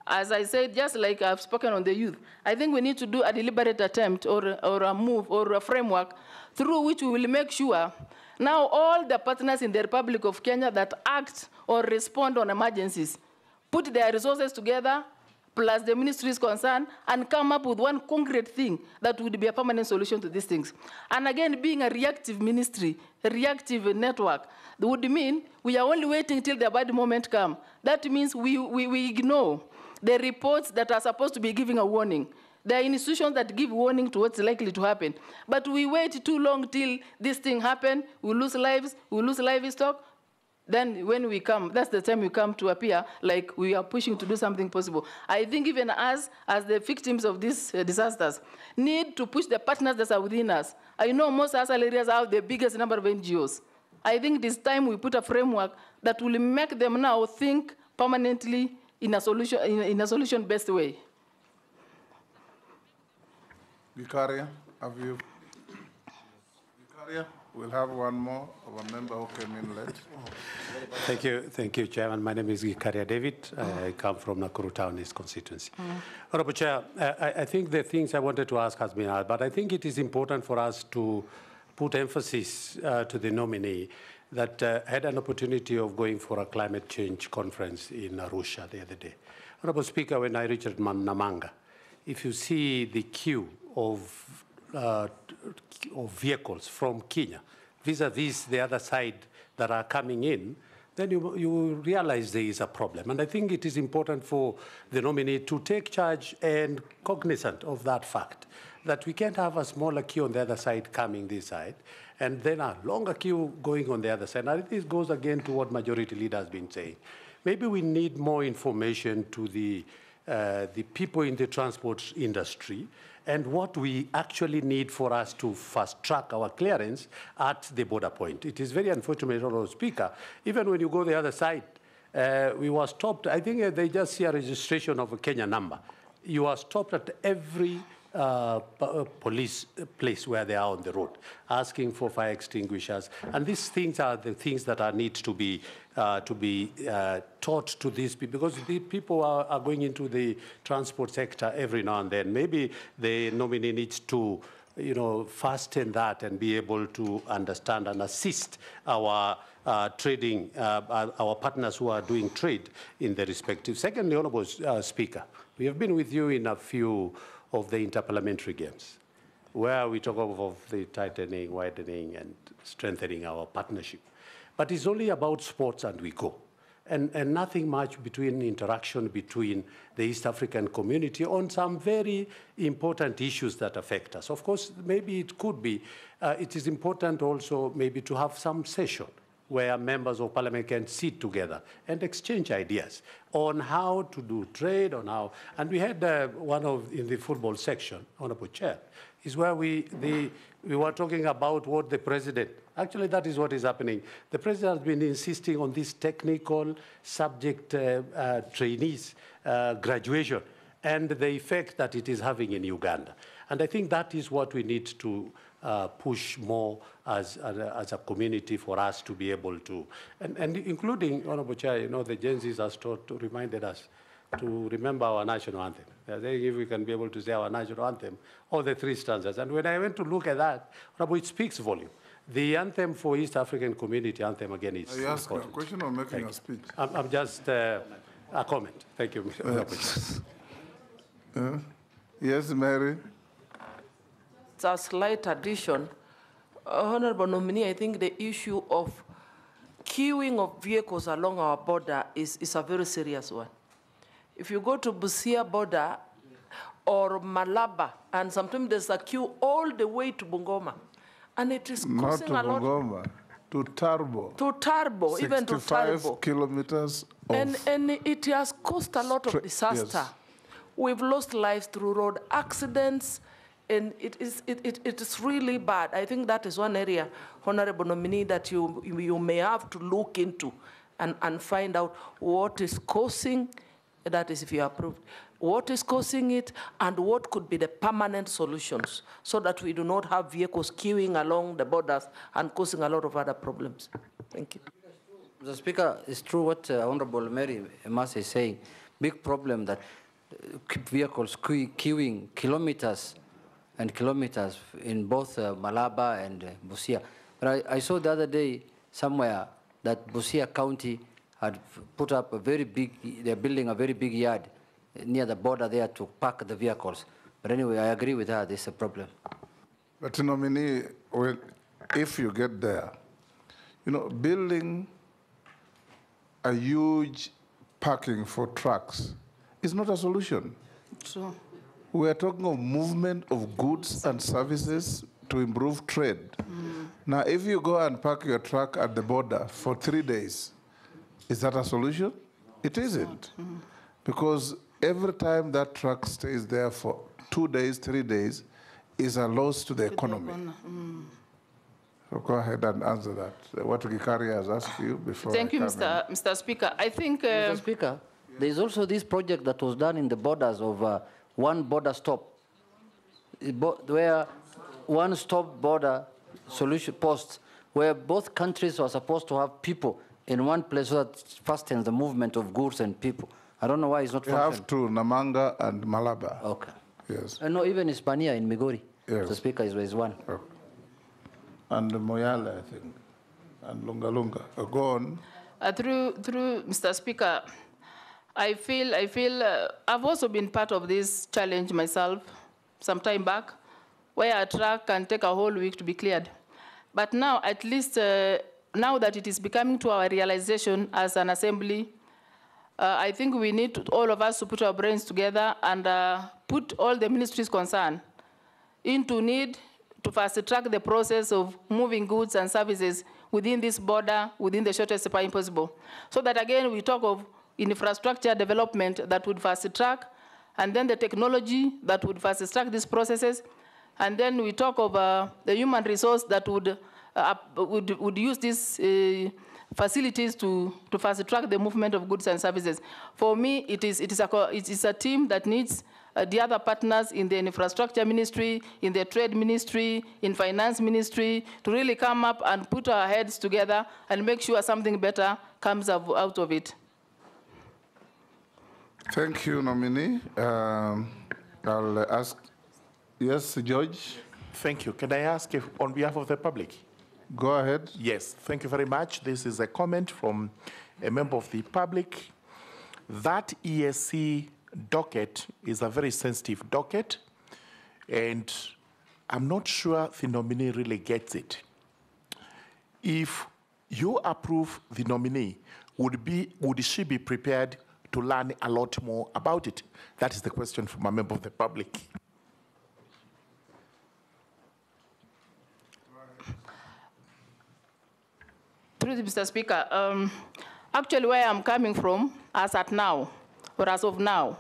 as I said, just like I've spoken on the youth, I think we need to do a deliberate attempt or a move or a framework through which we will make sure now all the partners in the Republic of Kenya that act or respond on emergencies put their resources together, plus the ministries concerned, and come up with one concrete thing that would be a permanent solution to these things. And again, being a reactive ministry, a reactive network, that would mean we are only waiting till the bad moment comes. That means we ignore the reports that are supposed to be giving a warning. There are institutions that give warning to what's likely to happen. But we wait too long till this thing happens, we lose lives, we lose livestock. then when we come, that's the time we come to appear like we are pushing to do something possible. I think even us, as the victims of these disasters, need to push the partners that are within us. I know most ASAL areas have the biggest number of NGOs. I think this time we put a framework that will make them now think permanently in a solution-based way. Vicaria, have you? Vicaria, we'll have one more of a member who came in late. Thank you, Chairman. My name is Vicaria David. I come from Nakuru Town East constituency. Honorable Chair, I think the things I wanted to ask has been asked, but I think it is important for us to put emphasis to the nominee that had an opportunity of going for a climate change conference in Arusha the other day. Honorable Speaker, when I reached Namanga, if you see the queue of vehicles from Kenya vis-a-vis the other side that are coming in, then you realize there is a problem. And I think it is important for the nominee to take charge and cognizant of that fact, that we can't have a smaller queue on the other side coming this side, and then a longer queue going on the other side. And this goes again to what Majority Leader has been saying. Maybe we need more information to the people in the transport industry and what we actually need for us to fast-track our clearance at the border point. It is very unfortunate, Honourable Speaker, even when you go the other side, we were stopped. I think they just see a registration of a Kenya number. You are stopped at every police place where they are on the road, asking for fire extinguishers. And these things are the things that are need to be taught to these people, because the people are going into the transport sector every now and then. Maybe the nominee needs to, fasten that and be able to understand and assist our trading, our partners who are doing trade in the respective. Secondly, Honourable Speaker, we have been with you in a few of the interparliamentary games, where we talk of the tightening, widening, and strengthening our partnership. But it's only about sports and we go. And nothing much between interaction between the East African community on some very important issues that affect us. Of course, maybe it could be, it is important also maybe to have some session where members of parliament can sit together and exchange ideas on how to do trade, on how, and we had in the football section, Honorable Chair, is where we were talking about what the president, actually that is what is happening. The president has been insisting on this technical subject trainees graduation and the effect that it is having in Uganda. And I think that is what we need to push more as a community for us to be able to, and including, Honorable Chair, the Gen Zs has reminded us to remember our national anthem. They're saying if we can be able to say our national anthem, all the three stanzas. And when I went to look at that, Honorable, it speaks volume. The anthem for East African community anthem again is Are you asking a question or making a speech? I'm just a comment. Thank you, Mr. Yes, Mary. It's a slight addition. Honorable nominee, I think the issue of queuing of vehicles along our border is a very serious one. If you go to Busia border or Malaba, and sometimes there's a queue all the way to Bungoma, and it is causing a lot. Not to Bungoma, to Tarbo. To Tarbo, even to Tarbo. 65 kilometers of... And it has caused a lot of disaster. Yes. We've lost lives through road accidents, and it is really bad. I think that is one area, Honorable nominee, that you may have to look into and find out what is causing, that is if you are approved, what is causing it and what could be the permanent solutions so that we do not have vehicles queuing along the borders and causing a lot of other problems. Thank you. Mr. Speaker, it's true what Honorable Mary Mas is saying. Big problem that vehicles queuing kilometers and kilometers in both Malaba and Busia. But I saw the other day somewhere that Busia County had put up a very big, they're building a very big yard near the border there to park the vehicles. But anyway, I agree with her, there's a problem. But nominee, if you get there, building a huge parking for trucks is not a solution. True. We are talking of movement of goods and services to improve trade. Now, if you go and park your truck at the border for 3 days, Is that a solution? It isn't. Because every time that truck stays there for 2 days, 3 days, is a loss to the economy. So go ahead and answer that. What Gikari has asked you before. Thank you, Mr. Speaker. I think... Mr. Speaker, there is also this project that was done in the borders of one border stop, where one stop border solution posts, where both countries are supposed to have people in one place so that fastens the movement of goods and people. I don't know why it's not functioning. We have two, Namanga and Malaba. Okay. Yes. No, even Hispania in Migori. Yes. The speaker is one. Okay. And Moyale, I think, and Lunga Lunga. Go on. Through Mr. Speaker, I feel I've also been part of this challenge myself some time back, where a truck can take a whole week to be cleared. But now, at least now that it is becoming to our realization as an assembly, I think we need to, all of us to put our brains together and put all the ministries concerned into need to fast track the process of moving goods and services within this border, within the shortest time possible. So that again, we talk of infrastructure development that would fast track, and then the technology that would fast track these processes, and then we talk of the human resource that would use these facilities to fast track the movement of goods and services. For me, it is a team that needs the other partners in the infrastructure ministry, in the trade ministry, in finance ministry, to really come up and put our heads together and make sure something better comes out of it. Thank you, nominee. I'll ask, yes, George? Thank you. Can I ask if, on behalf of the public? Go ahead. Yes, thank you very much. This is a comment from a member of the public. That EAC docket is a very sensitive docket, and I'm not sure the nominee really gets it. If you approve the nominee, would she be prepared to learn a lot more about it? That is the question from a member of the public. Through the Mr. Speaker, actually where I'm coming from, as at now, or as of now,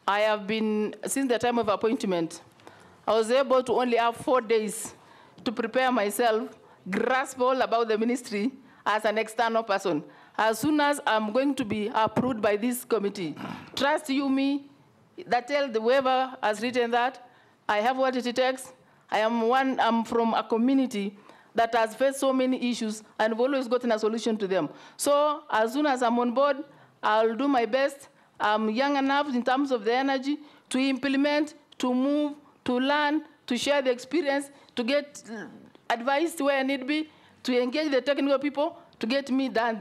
I have been, since the time of appointment, I was able to only have 4 days to prepare myself, grasp all about the ministry as an external person. As soon as I'm going to be approved by this committee, trust you me, that tell the whoever has written that, I have what it takes. I'm from a community that has faced so many issues and have always gotten a solution to them. So as soon as I'm on board, I'll do my best. I'm young enough in terms of the energy to implement, to move, to learn, to share the experience, to get advice where I need be, to engage the technical people, to get me done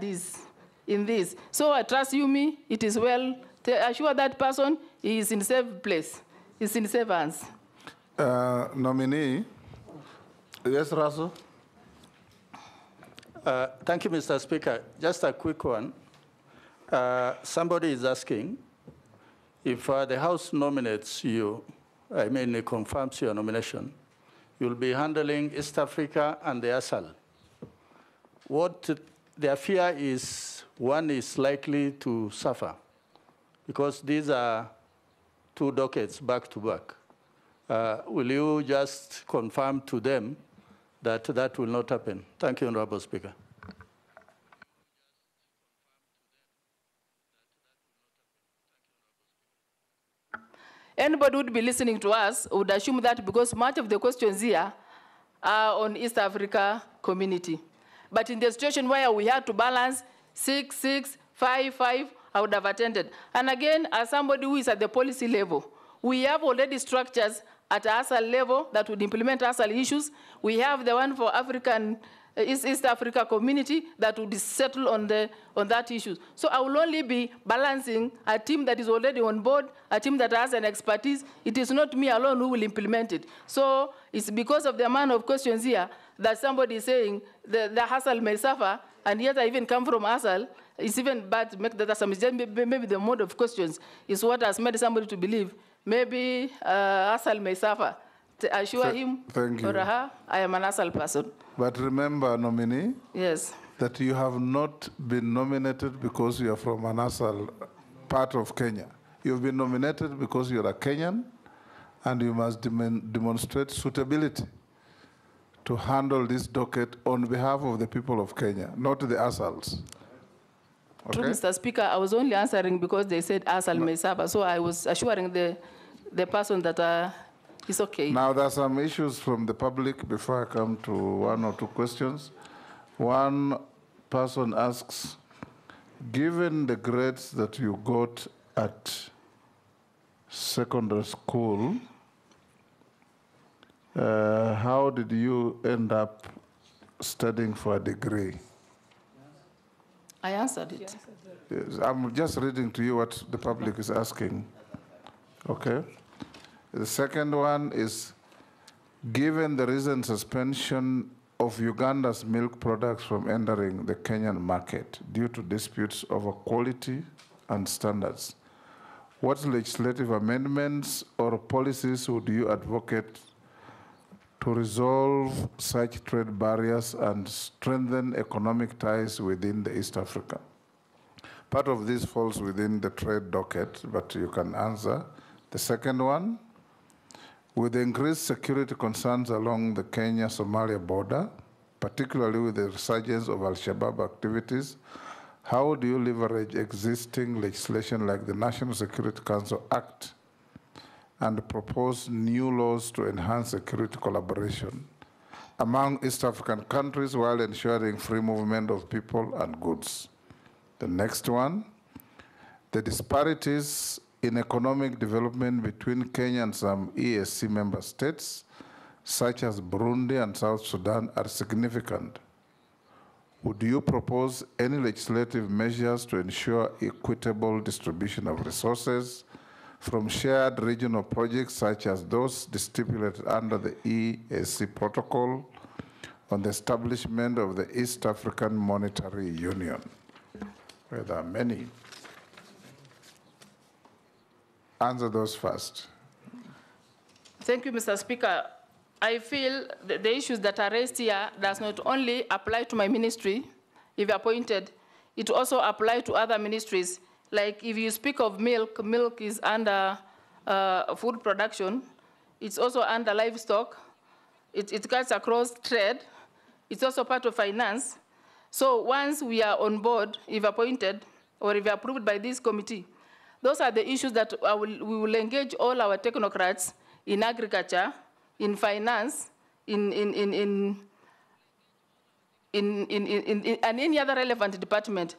in this. So I trust you me, it is well. To assure that person he is in safe place, he's in safe hands. Nominee, yes, Russell? Thank you, Mr. Speaker. Just a quick one. Somebody is asking if the House nominates you, it confirms your nomination, you'll be handling East Africa and the ASAL. What their fear is, one is likely to suffer, because these are 2 dockets back to back. Will you just confirm to them that that will not happen? Thank you, Honorable Speaker. Anybody who would be listening to us would assume that because much of the questions here are on East Africa community. But in the situation where we had to balance 6, 6, 5, 5, I would have attended. And again, as somebody who is at the policy level, we have already structures at ASAL level that would implement ASAL issues. We have the one for East Africa community that would settle on that issue. So I will only be balancing a team that is already on board, a team that has an expertise. It is not me alone who will implement it. So it's because of the amount of questions here that somebody is saying the ASAL may suffer, and yet I even come from ASAL. It's even bad to make that assumption. Maybe the mode of questions is what has made somebody to believe maybe ASAL may suffer. To assure him or her, I am an ASAL person. But remember, nominee, yes, that you have not been nominated because you are from an ASAL part of Kenya. You've been nominated because you're a Kenyan, and you must demonstrate suitability to handle this docket on behalf of the people of Kenya, not the ASALs. Okay? True, Mr. Speaker, I was only answering because they said ASAL may suffer, so I was assuring the person that it's okay. Now, there are some issues from the public before I come to one or two questions. One person asks, given the grades that you got at secondary school, how did you end up studying for a degree? I answered it. Yes, I'm just reading to you what the public is asking. Okay? The second one is, given the recent suspension of Uganda's milk products from entering the Kenyan market due to disputes over quality and standards, what legislative amendments or policies would you advocate to resolve such trade barriers and strengthen economic ties within the East Africa? Part of this falls within the trade docket, but you can answer. The second one, with the increased security concerns along the Kenya-Somalia border, particularly with the resurgence of Al-Shabaab activities, how do you leverage existing legislation like the National Security Council Act and propose new laws to enhance security collaboration among East African countries while ensuring free movement of people and goods? The next one, the disparities in economic development between Kenya and some EAC member states, such as Burundi and South Sudan, are significant. Would you propose any legislative measures to ensure equitable distribution of resources from shared regional projects such as those stipulated under the EAC protocol on the establishment of the East African Monetary Union, where there are many? Answer those first. Thank you, Mr. Speaker. I feel the issues that are raised here does not only apply to my ministry, if appointed, it also applies to other ministries. Like if you speak of milk, milk is under food production. It's also under livestock. It cuts across trade. It's also part of finance. So once we are on board, if appointed, or if approved by this committee, those are the issues that we will engage all our technocrats in agriculture, in finance, in any other relevant department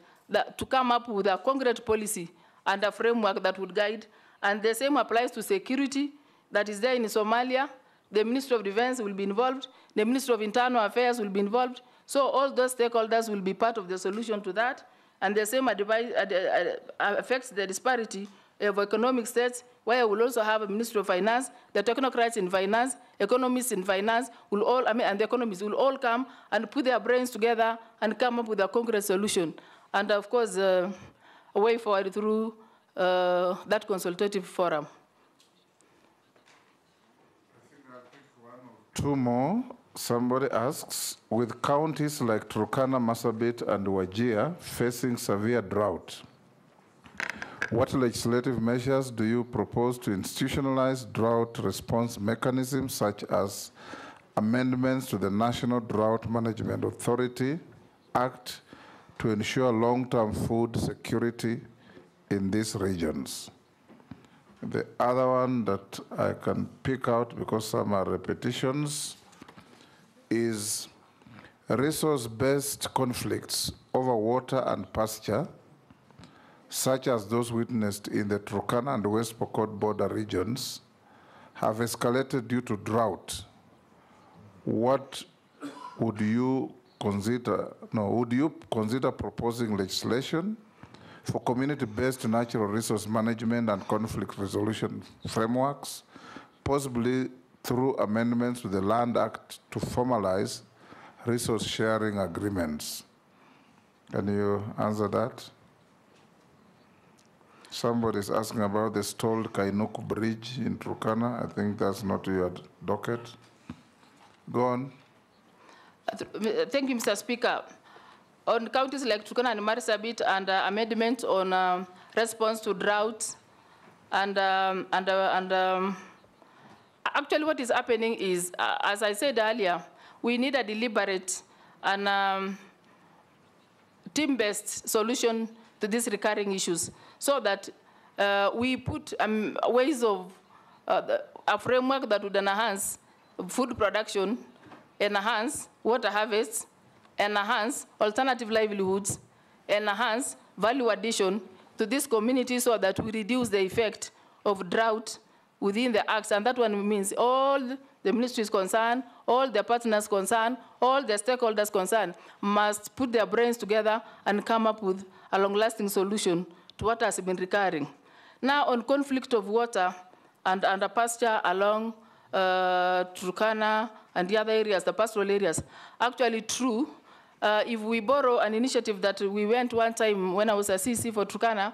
to come up with a concrete policy and a framework that would guide. And the same applies to security that is there in Somalia. The Ministry of Defense will be involved. The Ministry of Internal Affairs will be involved. So all those stakeholders will be part of the solution to that. And the same affects the disparity of economic states, where we'll also have a Ministry of Finance, the technocrats in finance, economists in finance, will all, and the economists will all come and put their brains together and come up with a concrete solution. And of course, a way forward through that consultative forum. Two more. Somebody asks, with counties like Turkana, Marsabit, and Wajir facing severe drought, what legislative measures do you propose to institutionalize drought response mechanisms, such as amendments to the National Drought Management Authority Act, to ensure long-term food security in these regions? The other one that I can pick out, because some are repetitions, is resource-based conflicts over water and pasture, such as those witnessed in the Turkana and West Pokot border regions, have escalated due to drought. What would you consider, would you consider proposing legislation for community-based natural resource management and conflict resolution frameworks, possibly through amendments to the Land Act to formalize resource sharing agreements? Can you answer that? Somebody's asking about the stalled Kainuku Bridge in Turkana. I think that's not your docket. Go on. Thank you, Mr. Speaker. on counties like Turkana and Marsabit, and amendment on response to drought. Actually what is happening is, as I said earlier, we need a deliberate and team-based solution to these recurring issues, so that we put ways of a framework that would enhance food production, enhance water harvest, enhance alternative livelihoods, enhance value addition to this community, so that we reduce the effect of drought within the acts. And that one means all the ministries concerned, all the partners concerned, all the stakeholders concerned must put their brains together and come up with a long-lasting solution to what has been recurring. Now, on conflict of water and under pasture along Turkana and the other areas, the pastoral areas, actually true. If we borrow an initiative that we went one time when I was a CC for Turkana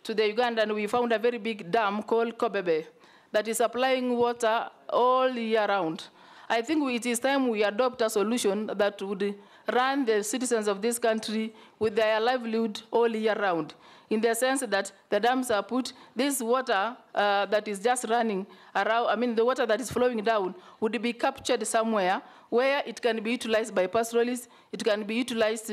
to the Uganda, and we found a very big dam called Kobebe that is supplying water all year round. I think it is time we adopt a solution that would run the citizens of this country with their livelihood all year round, in the sense that the dams are put, this water that is just running around, I mean the water that is flowing down would be captured somewhere where it can be utilized by pastoralists, it can be utilized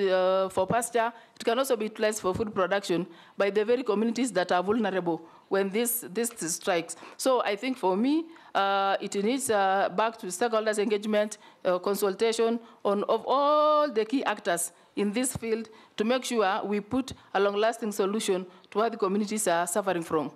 for pasture, it can also be utilized for food production by the very communities that are vulnerable when this strikes. So I think for me, it needs back to stakeholders engagement, consultation of all the key actors in this field to make sure we put a long-lasting solution to what the communities are suffering from.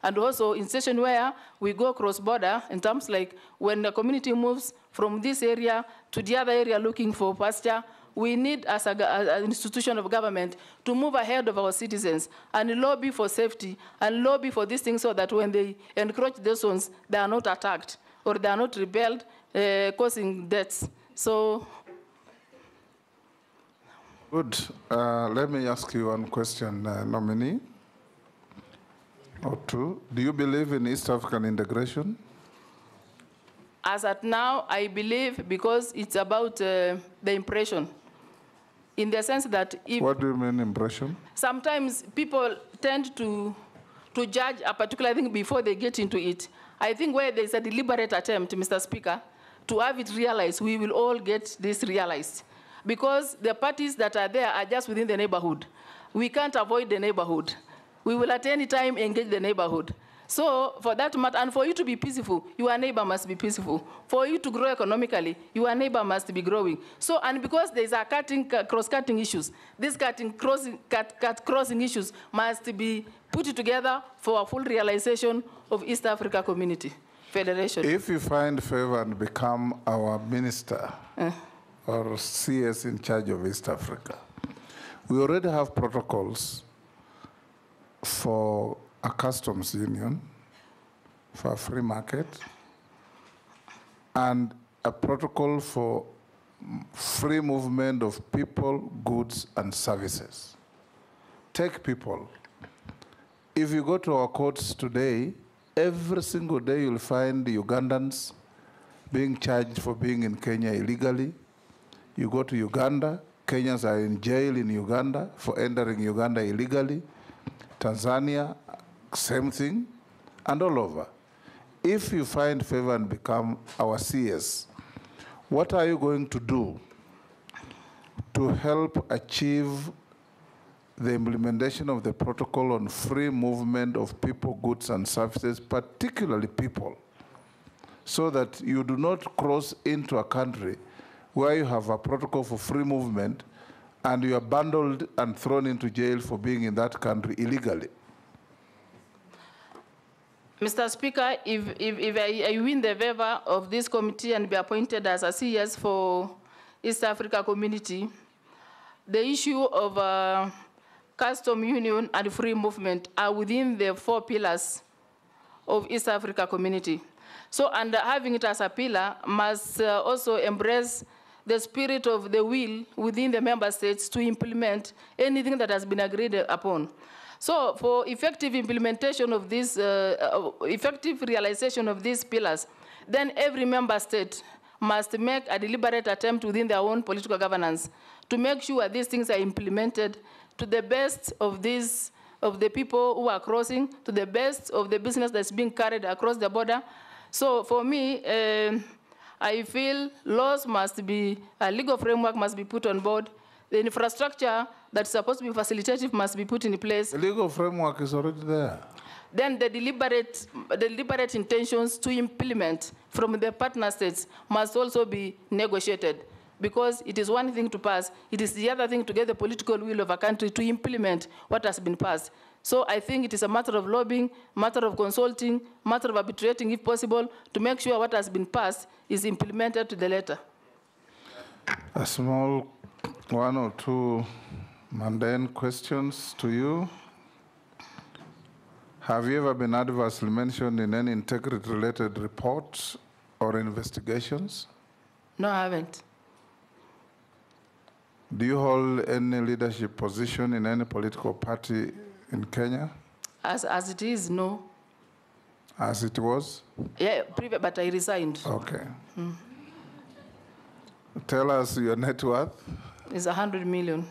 And also in situation where we go cross-border, in terms like when the community moves from this area to the other area looking for pasture, we need, as an institution of government, to move ahead of our citizens and lobby for safety and lobby for these things, so that when they encroach those zones, they are not attacked or they are not rebelled, causing deaths. So. Good. Let me ask you one question, nominee, or two. Do you believe in East African integration? As at now, I believe, because it's about the impression. In the sense that if... What do you mean impression? Sometimes people tend to judge a particular thing before they get into it. I think where there's a deliberate attempt, Mr. Speaker, to have it realized, we will all get this realized. Because the parties that are there are just within the neighborhood. We can't avoid the neighborhood. We will at any time engage the neighborhood. So for that matter, and for you to be peaceful, your neighbor must be peaceful. For you to grow economically, your neighbor must be growing. So, and because there's a cross-cutting issues, these crossing issues must be put together for a full realization of East Africa Community Federation. If you find favor and become our minister or CS in charge of East Africa, we already have protocols for a customs union, for a free market, and a protocol for free movement of people, goods, and services. Take people. If you go to our courts today, every single day you'll find Ugandans being charged for being in Kenya illegally. You go to Uganda, Kenyans are in jail in Uganda for entering Uganda illegally. Tanzania, same thing, and all over. If you find favor and become our CS, what are you going to do to help achieve the implementation of the protocol on free movement of people, goods, and services, particularly people, so that you do not cross into a country where you have a protocol for free movement and you are bundled and thrown into jail for being in that country illegally? Mr. Speaker, if I win the favor of this committee and be appointed as a CS for East Africa Community, the issue of custom union and free movement are within the 4 pillars of East Africa Community. So, and having it as a pillar must also embrace the spirit of the will within the member states to implement anything that has been agreed upon. So for effective implementation of this, effective realization of these pillars, then every member state must make a deliberate attempt within their own political governance to make sure these things are implemented to the best of the people who are crossing, to the best of the business that's being carried across the border. So for me, I feel laws must be, a legal framework must be put on board. The infrastructure that's supposed to be facilitative must be put in place. The legal framework is already there. Then the deliberate intentions to implement from the partner states must also be negotiated, because it is one thing to pass, it is the other thing to get the political will of a country to implement what has been passed. So I think it is a matter of lobbying, matter of consulting, matter of arbitrating, if possible, to make sure what has been passed is implemented to the letter. A small one or two mundane questions to you. Have you ever been adversely mentioned in any integrity-related reports or investigations? No, I haven't. Do you hold any leadership position in any political party in Kenya? As it is, no. As it was? Yeah, but I resigned. Okay. Tell us your net worth. It's 100 million.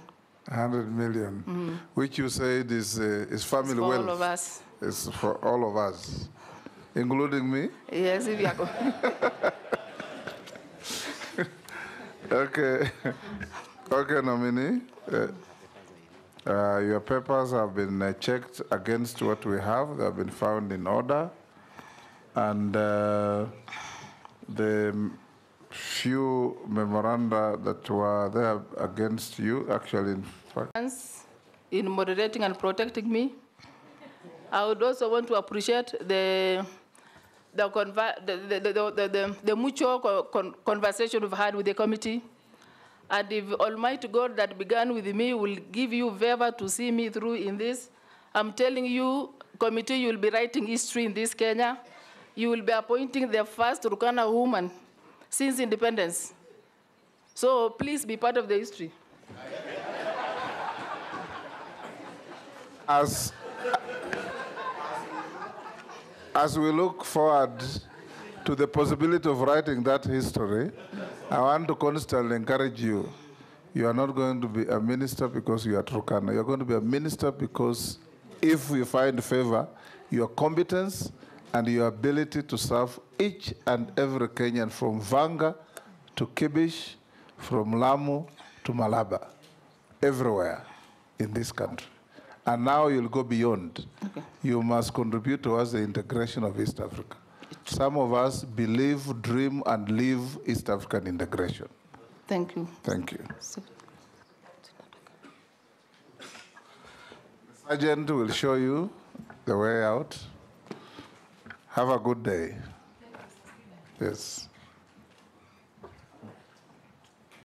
100 million, which you said is family It's for wealth. all of us. It's for all of us, including me? Yes, if you are Okay. Okay, nominee. Your papers have been checked against what we have. They have been found in order. And the few memoranda that were there against you, actually, in fact. In moderating and protecting me. I would also want to appreciate the mutual conversation we've had with the committee. And if Almighty God that began with me will give you favor to see me through in this, I'm telling you, committee, you will be writing history in this Kenya. You will be appointing the first Turkana woman since independence. So please be part of the history. As we look forward to the possibility of writing that history, I want to constantly encourage you. You are not going to be a minister because you are Turkana. You are going to be a minister because if we find favor, your competence and your ability to serve each and every Kenyan from Vanga to Kibish, from Lamu to Malaba, everywhere in this country. And now you'll go beyond. Okay. You must contribute towards the integration of East Africa. Some of us believe, dream, and live East African integration. Thank you. Thank you. The sergeant will show you the way out. Have a good day. Yes.